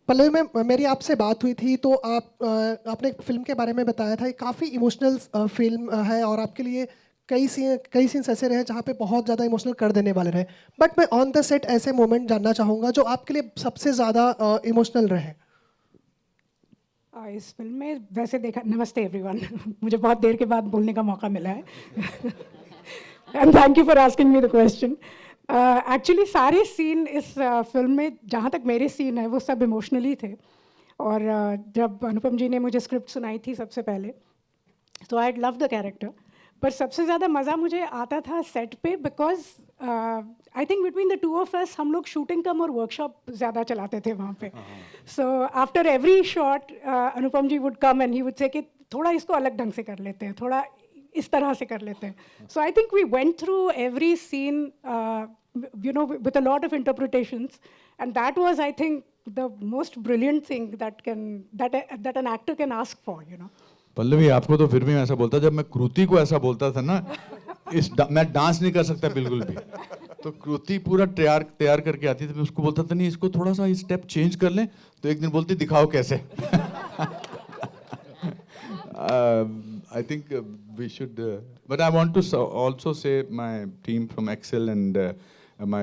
Pallavi ma'am, मेरी आपसे बात हुई थी तो आपने फिल्म के बारे में बताया था, काफ़ी इमोशनल फिल्म है और आपके लिए कई सीन्स ऐसे रहे जहाँ पे बहुत ज़्यादा इमोशनल कर देने वाले रहे। बट मैं ऑन द सेट ऐसे मोमेंट जानना चाहूँगा जो आपके लिए सबसे ज़्यादा इमोशनल रहे। इस फिल्म में वैसे देखा, नमस्ते एवरीवन। मुझे बहुत देर के बाद बोलने का मौका मिला है। And thank you for asking me the question. Actually सारे सीन इस फिल्म में, जहाँ तक मेरे सीन है, वो सब इमोशनली थे। और जब अनुपम जी ने मुझे स्क्रिप्ट सुनाई थी सबसे पहले, तो आई लव द कैरेक्टर। पर सबसे ज़्यादा मज़ा मुझे आता था सेट पे, because I think between the two of us हम लोग शूटिंग कम और वर्कशॉप ज़्यादा चलाते थे वहाँ पे। So after every shot Anupam ji would come and he would say कि थोड़ा इसको अलग ढंग से कर लेते हैं, थोड़ा इस तरह से कर लेते हैं। So I think we went through every scene you know, with a lot of interpretations, and that was, I think, the most brilliant thing that an actor can ask for, you know. Pallavi, आपको तो फिर भी मैं ऐसा बोलता, जब मैं कृति को ऐसा बोलता था ना, मैं डांस नहीं कर सकता बिल्कुल भी, तो कृति पूरा तैयार करके आती थी, मैं उसको बोलता था नहीं, इसको थोड़ा सा स्टेप चेंज कर लें, तो एक दिन बोलती दिखाओ कैसे। I think we should, but I want to also say my team from Excel and my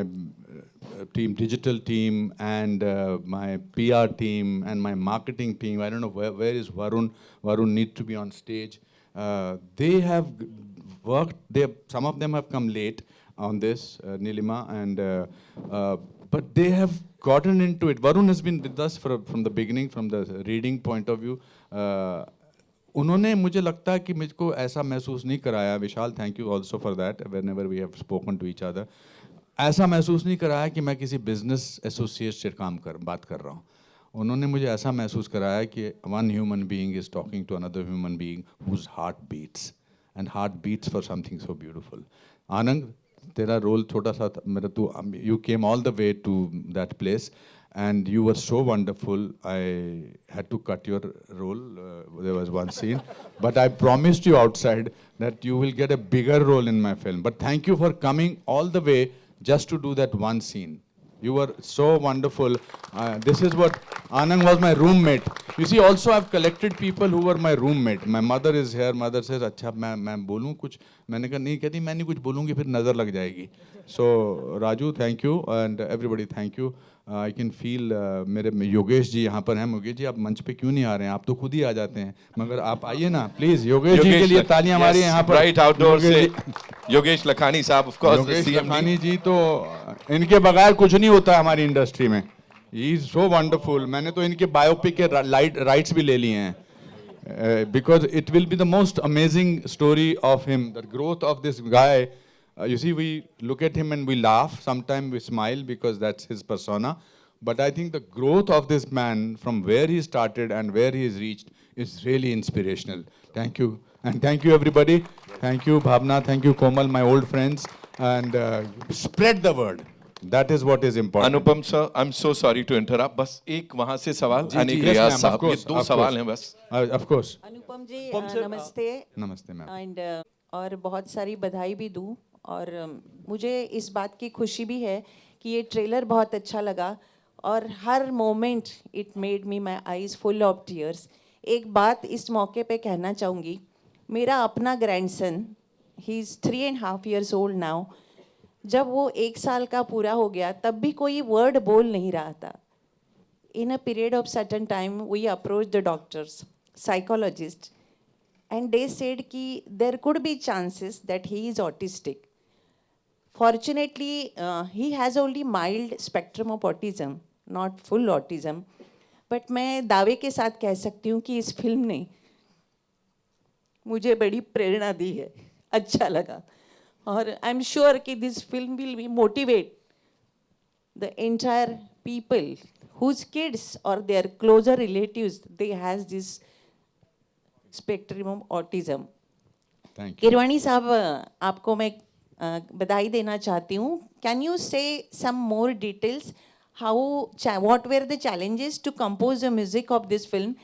team, digital team, and my PR team and my marketing team. I don't know where is Varun. Varun needs to be on stage. They have worked. Some of them have come late on this, Nilima, and but they have gotten into it. Varun has been with us from the beginning, from the reading point of view. उन्होंने, मुझे लगता है कि मुझको ऐसा महसूस नहीं कराया, Vishal, thank you also for that, whenever we have spoken to each other, ऐसा महसूस नहीं कराया कि मैं किसी बिजनेस एसोसिएट से बात कर रहा हूँ। उन्होंने मुझे ऐसा महसूस कराया कि one human being is talking to another human being whose heart beats, and heart beats for something so beautiful. Anand, तेरा रोल छोटा सा था, मेरा, तू, you came all the way to that place and you were so wonderful. I had to cut your role. There was one scene, but I promised you outside that you will get a bigger role in my film. But thank you for coming all the way just to do that one scene. You were so wonderful. This is what, Anand was my roommate. You see, also I've collected people who were my roommate. My mother is here. Mother says, अच्छा मैं बोलूँ कुछ? मैंने कहा नहीं, कहती मैं नहीं कुछ बोलूँगी, फिर नज़र लग जाएगी. So Raju, thank you, and everybody, thank you. I can feel मेरे योगेश जी यहाँ पर हैं। योगेश जी, आप मंच पे क्यों नहीं आ रहे हैं? आप तो खुद ही आ जाते हैं, मगर आप आइए ना प्लीज। योगेश जी के लिए तालियां हमारी यहाँ पर। राइट आउटडोर से योगेश लखानी साहब, ऑफ कोर्स। योगेश लखानी जी, तो इनके बगैर कुछ नहीं होता हमारी इंडस्ट्री में। He is so wonderful. मैंने तो इनके बायोपिक के राइट्स भी ले लिए हैं, because it will be the most amazing story of him, the growth of this guy. You see, we look at him and we laugh, sometimes we smile because that's his persona. But I think the growth of this man from where he started and where he has reached is really inspirational. Thank you. And thank you everybody. Thank you Bhavna, thank you Komal, my old friends. And spread the word. That is what is important. Anupam sir, I'm so sorry to interrupt. बस एक वहाँ से सवाल, अनिक रियाज साहब, ये दो सवाल हैं बस. Of course. अनुपम जी, नमस्ते. नमस्ते मैम. And और बहुत सारी बधाई भी दूँ, और मुझे इस बात की खुशी भी है कि ये ट्रेलर बहुत अच्छा लगा, और हर moment it made me my eyes full of tears. एक बात इस मौके पे कहना चाहूँगी, मेरा अपना grandson, he is 3.5 years old now, जब वो 1 साल का पूरा हो गया तब भी कोई वर्ड बोल नहीं रहा था. In a period of certain time, we approached the doctors, psychologists, and they said कि there could be chances that he is autistic. Fortunately, he has only mild spectrum of autism, not full autism. But मैं दावे के साथ कह सकती हूँ कि इस फिल्म ने मुझे बड़ी प्रेरणा दी है, अच्छा लगा. और आई एम श्योर कि this film will be motivate the entire people whose kids or their closer relatives they has this spectrum of autism. Thank you. Kirwani साहब, आपको मैं बधाई देना चाहती हूँ. Can you say some more details what were the challenges to compose the music of this film?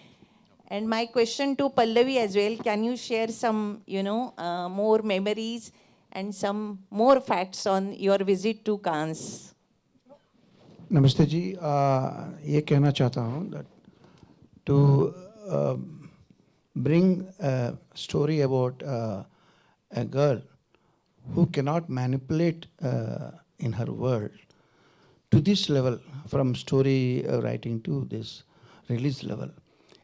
And my question to Pallavi as well, can you share some more memories and some more facts on your visit to Cannes? नमस्ते जी. ये कहना चाहता हूँ that to bring a story about a girl who cannot manipulate in her world to this level, from story writing to this release level,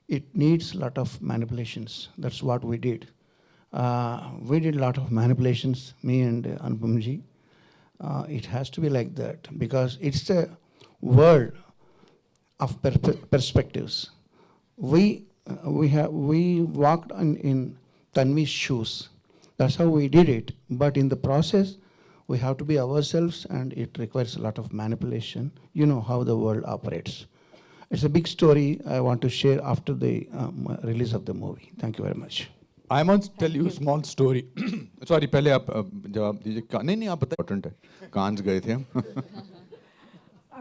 it needs a lot of manipulations. That's what we did. We did a lot of manipulations, me and Anupam ji. It has to be like that because it's a world of perspectives. We walked in Tanvi's shoes. That's how we did it. But in the process, we have to be ourselves, and it requires a lot of manipulation. You know how the world operates. It's a big story I want to share after the release of the movie. Thank you very much. I must tell you a small story. Sorry, पहले आप जवाब दीजिए. नहीं आप बताइए. Important है. कांस गए थे हम.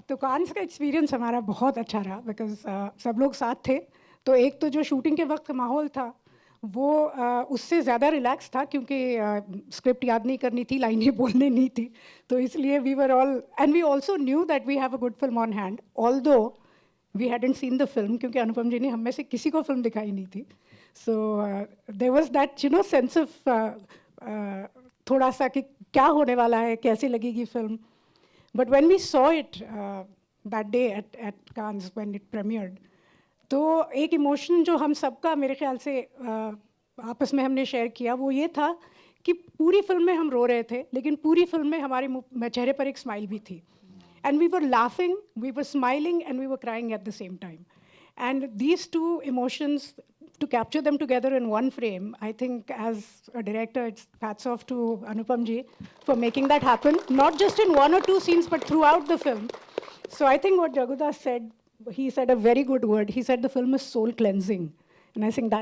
तो कांस का एक्सपीरियंस हमारा बहुत अच्छा रहा बिकॉज सब लोग साथ थे. तो एक तो जो शूटिंग के वक्त माहौल था वो उससे ज़्यादा रिलैक्स था क्योंकि स्क्रिप्ट याद नहीं करनी थी, लाइनें बोलने नहीं थी. तो इसलिए we were all and we also knew that we have a good film on hand although we hadn't seen the film क्योंकि अनुपम जी ने हम में से किसी को फिल्म दिखाई नहीं थी. So there was that sense of थोड़ा सा कि क्या होने वाला है, कैसे लगेगी film. But when we saw it that day at Cannes when it premiered, तो एक इमोशन जो हम सबका मेरे ख्याल से आपस में हमने शेयर किया वो ये था कि पूरी फिल्म में हम रो रहे थे लेकिन पूरी फिल्म में हमारे चेहरे पर एक स्माइल भी थी. And we were laughing, we were smiling, and we were crying at the same time. And these two emotions, to capture them together in one frame, I think as a director, it's hats off to Anupam ji for making that happen, not just in one or two scenes, but throughout the film. So I think what Jagudas said, he said a very good word. He said the film is soul cleansing. And I think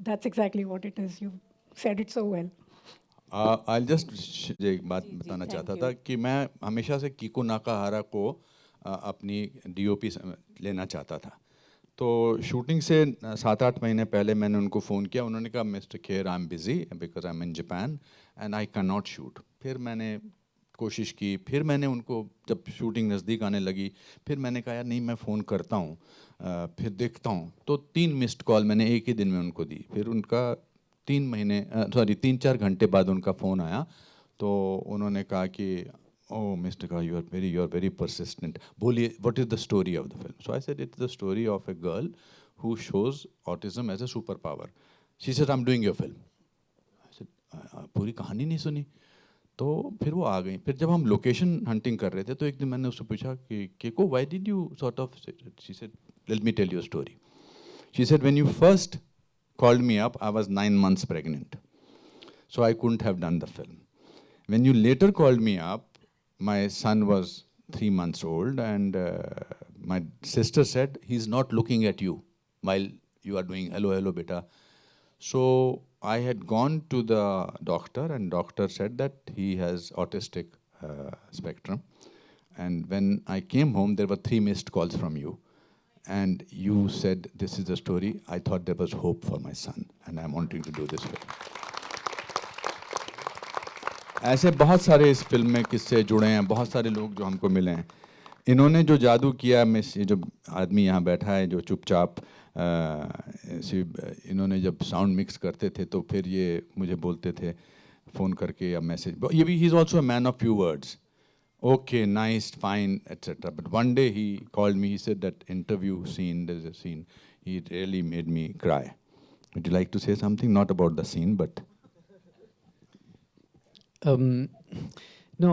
that's exactly what it is. You said it so well. I'll just एक बात बताना चाहता था कि मैं हमेशा से कीको नाकाहारा को अपनी डीओपी लेना चाहता था. तो शूटिंग से 7-8 महीने पहले मैंने उनको फ़ोन किया. उन्होंने कहा mister Kher I am busy because I am in Japan and I can not shoot. फिर मैंने कोशिश की, फिर मैंने उनको जब शूटिंग नज़दीक आने लगी फिर मैंने कहा यार नहीं मैं फ़ोन करता हूँ, फिर देखता हूँ. तो 3 मिस्ड कॉल मैंने एक ही दिन में उनको दी. फिर उनका 3-4 घंटे बाद उनका फ़ोन आया. तो उन्होंने कहा कि Oh, Mr. Ka, you are very persistent. बोलिए, what is the story of the film? So I said, it's the story of a girl who shows autism as a superpower. She said, I'm doing your film. I said, पूरी कहानी नहीं सुनी. तो फिर वो आ गई. फिर जब हम लोकेशन हंटिंग कर रहे थे तो एक दिन मैंने उससे पूछा कि केको, why did you sort of? She said, let me tell you a story. She said, when you first called me up, I was 9 months pregnant. So I couldn't have done the film. When you later called me up, my son was 3 months old and my sister said, he's not looking at you while you are doing hello, hello, beta. So I had gone to the doctor and doctor said that he has autistic spectrum. And when I came home, there were 3 missed calls from you. And you said, this is the story. I thought there was hope for my son and I'm wanting to do this film. ऐसे बहुत सारे इस film में किस्से जुड़े हैं, बहुत सारे लोग जो हमको मिले हैं. इन्होंने जो जादू किया, मिस ये जो आदमी यहाँ बैठा है जो चुपचाप इन्होंने जब साउंड मिक्स करते थे तो फिर ये मुझे बोलते थे फ़ोन करके या मैसेज, ये भी he is also a man of few words, okay, nice, fine, etc. But one day he called me, he said that interview scene, there's a scene, he really made me cry. Would you like to say something? Not about the scene, but... No,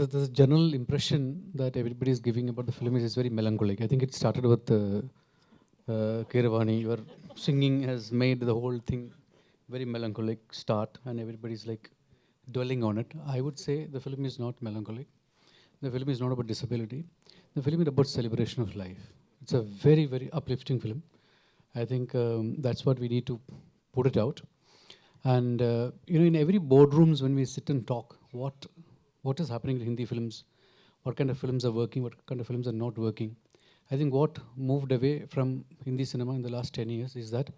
the general impression that everybody is giving about the film is very melancholic. I think it started with Keeravani. Your singing has made the whole thing very melancholic start, and everybody's like dwelling on it. I would say the film is not melancholic. The film is not about disability. The film is about celebration of life. It's a very, very uplifting film. I think that's what we need to put it out. And in every boardrooms when we sit and talk, what is happening in Hindi films, what kind of films are working, what kind of films are not working. I think what moved away from Hindi cinema in the last 10 years is that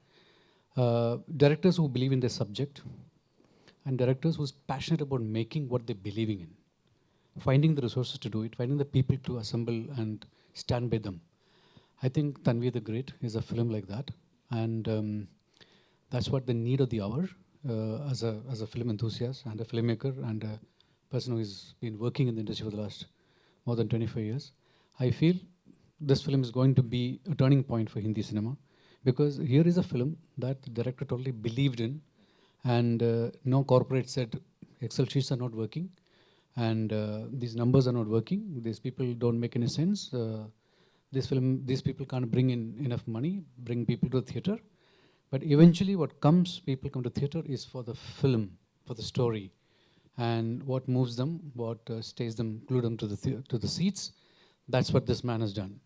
directors who believe in their subject and directors who's passionate about making what they're believing in, finding the resources to do it, finding the people to assemble and stand by them. I think Tanvi the Great is a film like that, and that's what the need of the hour as a film enthusiast and a filmmaker and a person who has been working in the industry for the last more than 25 years. I feel this film is going to be a turning point for Hindi cinema, because here is a film that the director totally believed in, and no corporate said Excel sheets are not working, and these numbers are not working, these people don't make any sense, these people can't bring in enough money, bring people to the theatre. But eventually what comes, people come to theatre is for the film, for the story, and what moves them, what stays them, glued them to the seats. That's what this man has done.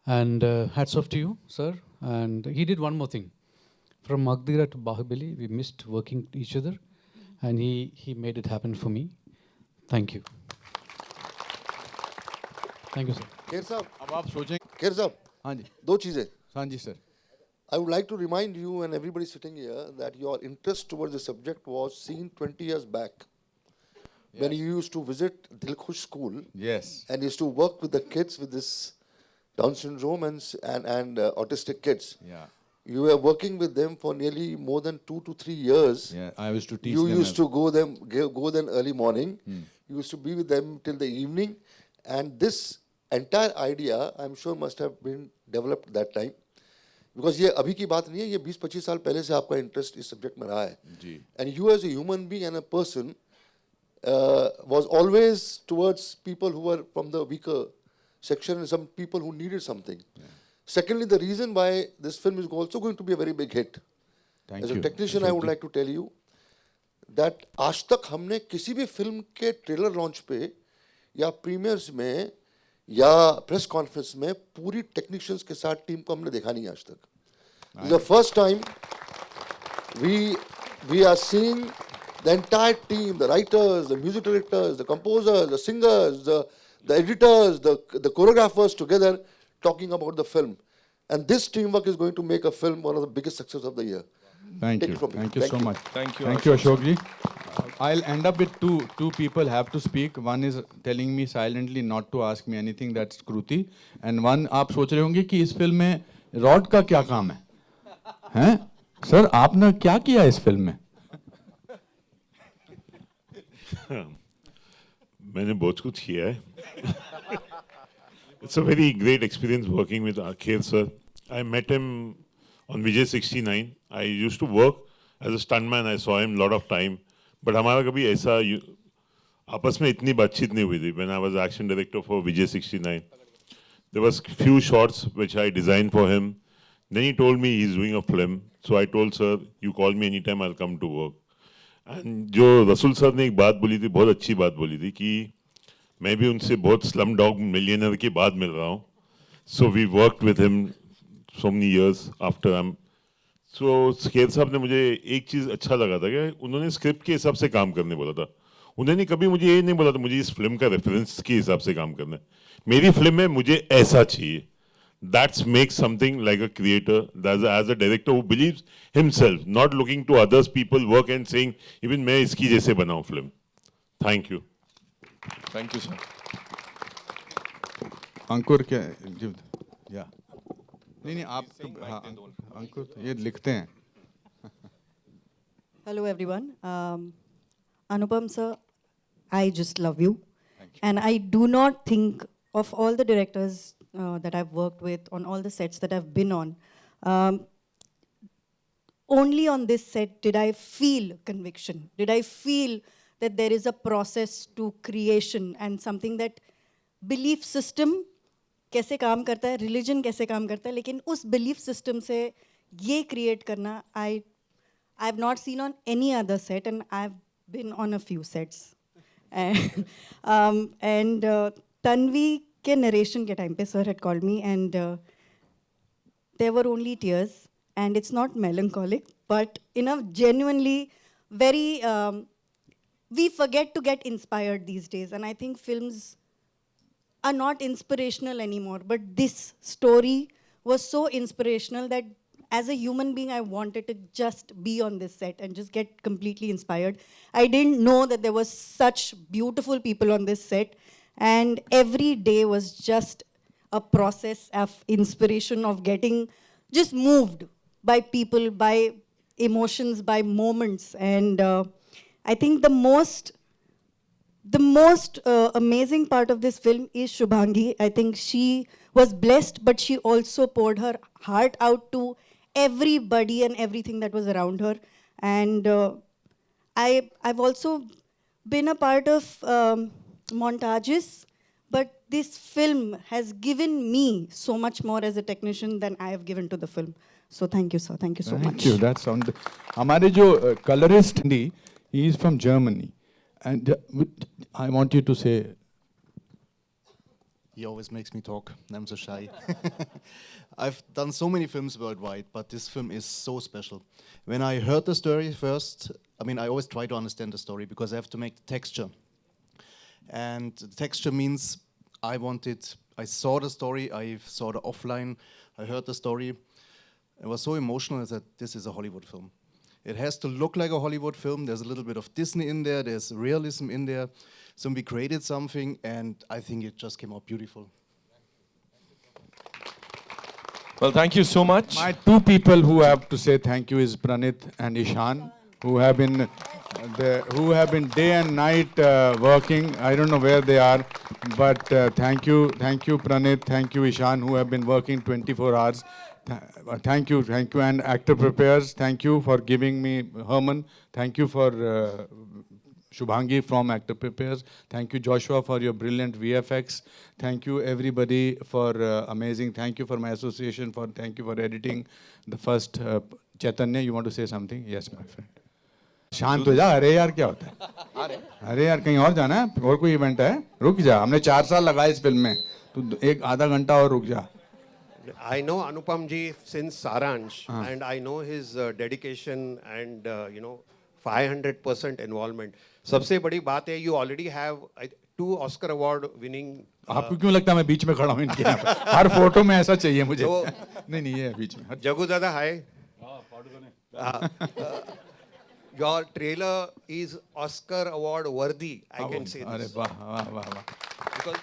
And hats off to you, sir. And he did one more thing. From Magdira to Bahubali, we missed working each other, and he made it happen for me. Thank you. Thank you, sir. Kher साहब, अब आप सोचें। खेर साहब, हाँ जी। दो चीजें। हाँ जी sir. I would like to remind you and everybody sitting here that your interest towards the subject was seen 20 years back, when you used to visit Dilkhush School. Yes. And used to work with the kids with this Down syndrome and autistic kids. Yeah. You were working with them for nearly more than 2 to 3 years. Yeah, I used to teach You them. used to go then early morning. You used to be with them till the evening. And this entire idea, I'm sure, must have been developed that time. Because ये अभी की बात नहीं है, ये 20-25 साल पहले से आपका इंटरेस्ट इस सब्जेक्ट में रहा है. जी. And you as a human being and a person was always towards people who were from the weaker section and some people who needed something. Yeah. Secondly, the reason why this film is also going to be a very big hit. Thank as you. a technician, I would like to tell you that आज तक हमने किसी भी film के trailer launch पे या premiers में या प्रेस कॉन्फ्रेंस में पूरी टेक्नीशियंस के साथ टीम को हमने देखा नहीं आज तक. This is the first time we are seeing the entire team, the writers, the music directors, the composers, the singers, the editors, the choreographers together talking about the film. And this teamwork is going to make a film one of the biggest success of the year. Thank Take you. it from Thank me. you so much. Thank you. Thank you, Ashok ji. I'll end up with two people have to speak. One is telling me silently not to ask me anything, that's Kruti. And one, आप सोच रहे होंगे कि इस film में rod का क्या काम है? हैं? सर, आपने क्या किया इस फिल्म में? मैंने बहुत कुछ किया है. It's a very great experience working with Kher sir. I met him on Vijay 69. I used to work as a stuntman. I saw him a lot of time. But हमारा कभी ऐसा आपस में इतनी बातचीत नहीं हुई थी. When I was action director for Vijay 69, there was few shots which I designed for him. Then he told me he's doing a film. So I told sir, you call me anytime, I'll come to work. And जो रसूल sir ने एक बात बोली थी, बहुत अच्छी बात बोली थी कि मैं भी उनसे बहुत स्लम डॉग मिलियनर के बाद मिल रहा हूँ. So we worked with him so many years after I'm. So Kher साहब ने मुझे एक चीज़ अच्छा लगा था कि उन्होंने स्क्रिप्ट के हिसाब से काम करने बोला था. उन्होंने कभी मुझे ये नहीं बोला था मुझे इस फिल्म का रेफरेंस के हिसाब से काम करना है. मेरी फिल्म में मुझे ऐसा चाहिए. That makes something like a creator, as a director who believes himself, not looking to others people work and saying, even मैं इसकी जैसे बनाऊं film. Thank you. Thank you, sir. अंकुर क्या या नहीं आप हाँ अंकुर ये लिखते हैं. Hello, everyone. Anupam sir, I just love you. And I do not think of all the directors that I've worked with, on all the sets that I've been on, only on this set did I feel conviction. Did I feel that there is a process to creation and something that belief system कैसे काम करता है, religion कैसे काम करता है, लेकिन उस belief system से ये create करना, I've not seen on any other set, and I've been on a few sets. And Tanvi के narration के time पे sir had called me, and there were only tears, and it's not melancholic, but in a genuinely very, we forget to get inspired these days, and I think films are not inspirational anymore, but this story was so inspirational that as a human being, I wanted to just be on this set and just get completely inspired. I didn't know that there was such beautiful people on this set, and every day was just a process of inspiration, of getting just moved by people, by emotions, by moments. And I think the most amazing part of this film is Shubhangi. I think she was blessed, but she also poured her heart out to everybody and everything that was around her. And I've also been a part of montages, but this film has given me so much more as a technician than I have given to the film. So thank you, sir. Thank you so much. Thank you. That sound. हमारे जो colorist he is from Germany, and I want you to say. He always makes me talk. I'm so shy. I've done so many films worldwide, but this film is so special. When I heard the story first, I mean, I always try to understand the story because I have to make the texture. And the texture means I saw the story, I saw the offline, I heard the story. It was so emotional that this is a Hollywood film. It has to look like a Hollywood film. There's a little bit of Disney in there. There's realism in there. So we created something, and I think it just came out beautiful. Well, thank you so much. My two people who have to say thank you is Pranit and Ishan, who have been day and night working. I don't know where they are, but thank you, Pranit, thank you, Ishan, who have been working 24 hours. Thank you, and Actor Prepares, thank you for giving me Herman. Thank you for Shubhangi from Actor Prepares. Thank you, Joshua, for your brilliant VFX. Thank you, everybody, for amazing. Thank you for my association. Thank you for editing the first. Chaitanya, you want to say something? Yes, my friend. शांत हो जा. अरे यार क्या होता है? अरे यार कहीं और जाना है? और कोई इवेंट है? रुक जा. हमने 4 साल लगाए इस फिल्म में. तू एक आधा घंटा और रुक जा. I know Anupam ji since Saransh, and I know his dedication and 500% involvement. सबसे बड़ी बात है, you already have 2 Oscar award winning. आपको क्यों लगता है मैं बीच में खड़ा हूँ इनके यहाँ पे? हर फोटो में ऐसा चाहिए मुझे. नहीं ये बीच में. जगू दादा hi. Your trailer is Oscar award worthy. I can say this. अरे वाह. Because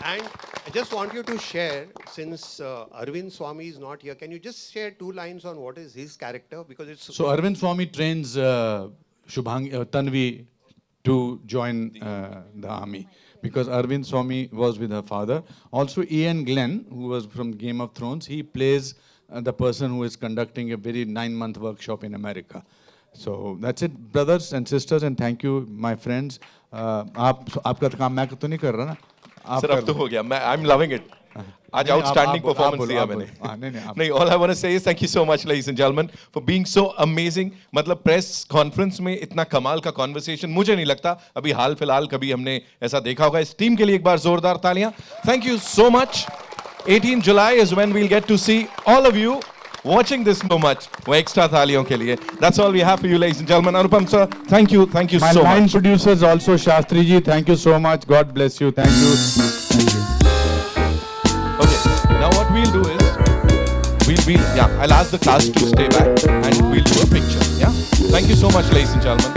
and I just want you to share, since Arvind Swamy is not here, can you just share 2 lines on what is his character? Because it's so Arvind Swamy trains Shubhangi Tanvi to join the army, because Arvind Swamy was with her father. Also Ian Glenn, who was from Game of Thrones, he plays the person who is conducting a very 9-month workshop in America. So that's it, brothers and sisters, and thank you, my friends. आपका काम मैं तो नहीं कर रहा ना. Sir, अब तो हो गया. I'm loving it. आज outstanding performance दिया मैंने. नहीं, all I want to say is thank you so much, ladies and gentlemen, for being so amazing. मतलब press conference में इतना कमाल का conversation मुझे नहीं लगता अभी हाल फिलहाल कभी हमने ऐसा देखा होगा. इस टीम के लिए एक बार जोरदार तालियां. Thank you so much. 18 July is when we'll get to see all of you watching this so much. वो extra तालियों के लिए. That's all we have for you, ladies and gentlemen. Anupam sir, thank you so much. My line producers also, Shastri ji, thank you so much. God bless you. Thank you. Okay, now what we'll do is, I'll ask the cast to stay back and we'll do a picture. Yeah. Thank you so much, ladies and gentlemen.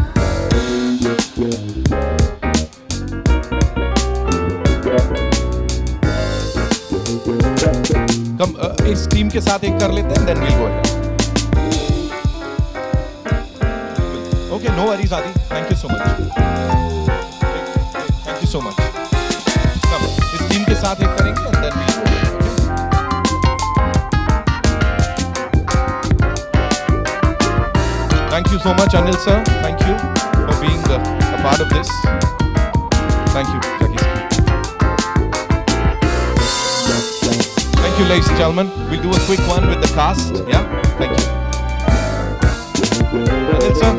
कम इस team के साथ एक कर लेते हैं, then will go ahead. Okay, no worries Aadi, thank you so much. Thank you so much. कम इस team के साथ एक करेंगे and then will go. Thank you so much, Anil sir. Thank you for being a part of this. Thank you, Jackie sir. Thank you, ladies and gentlemen. We'll do a quick one with the cast. Yeah, thank you. Anil sir,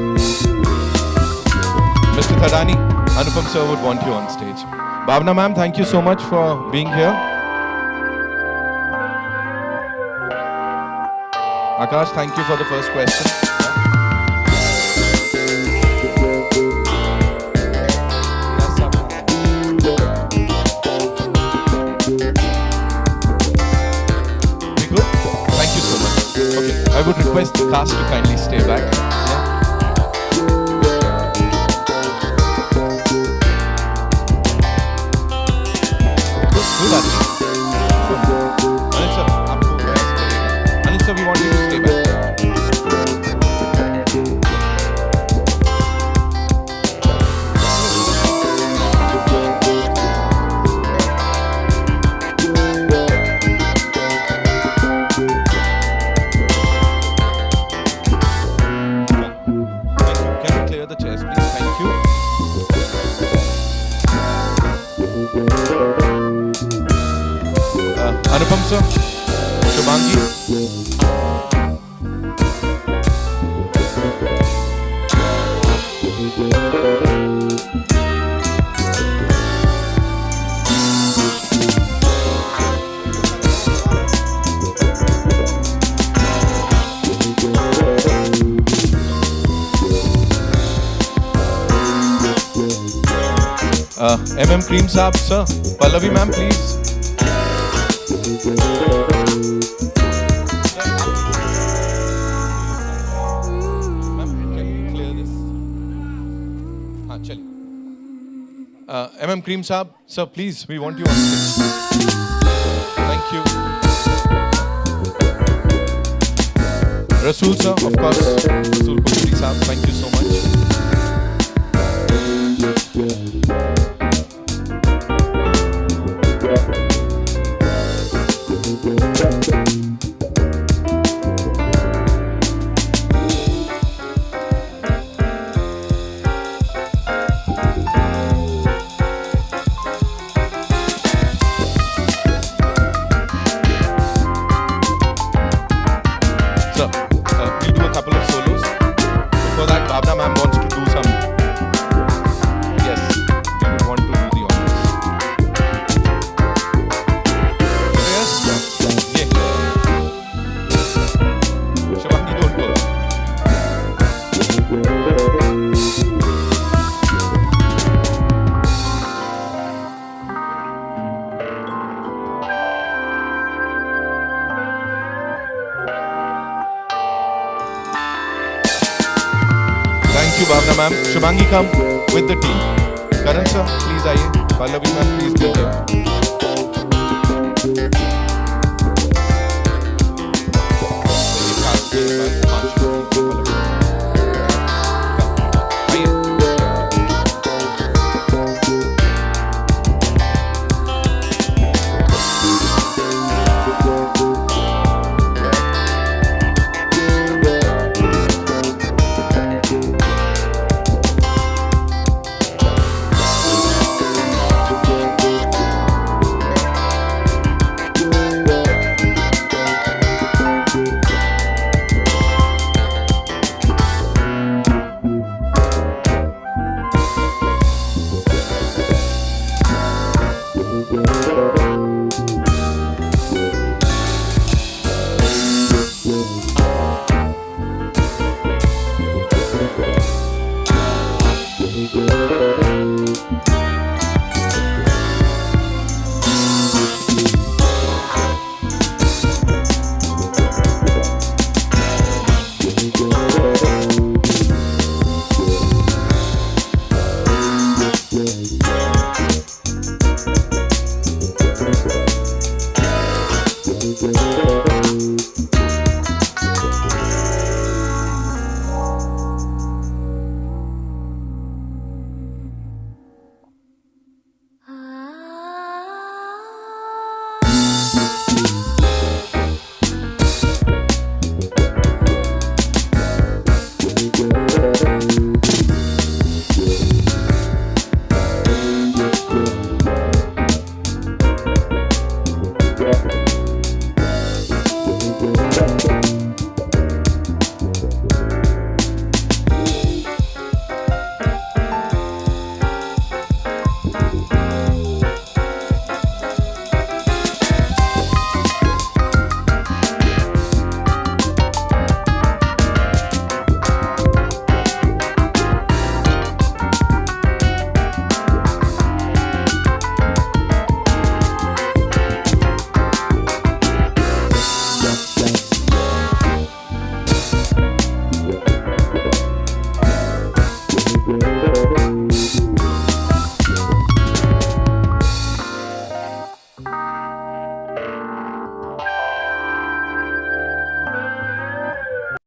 Mr. Thadani, Anupam sir would want you on stage. Bhavna ma'am, thank you so much for being here. Akash, thank you for the first question. I would request the cast to kindly stay back. Anil sir, we want you to stay back. Anupam sir, Shubhangi. Cream Saab sir, Pallavi ma'am please. Cream Saab, sir, please, we want you on stage. Thank you. Rasool, sir, of course. Rasool Puri Saab, thank you so much. Bhavna ma'am. Shubhangi, come with the team. Karan sir, please आइए. Pallavi ma'am, please be here. Thank you.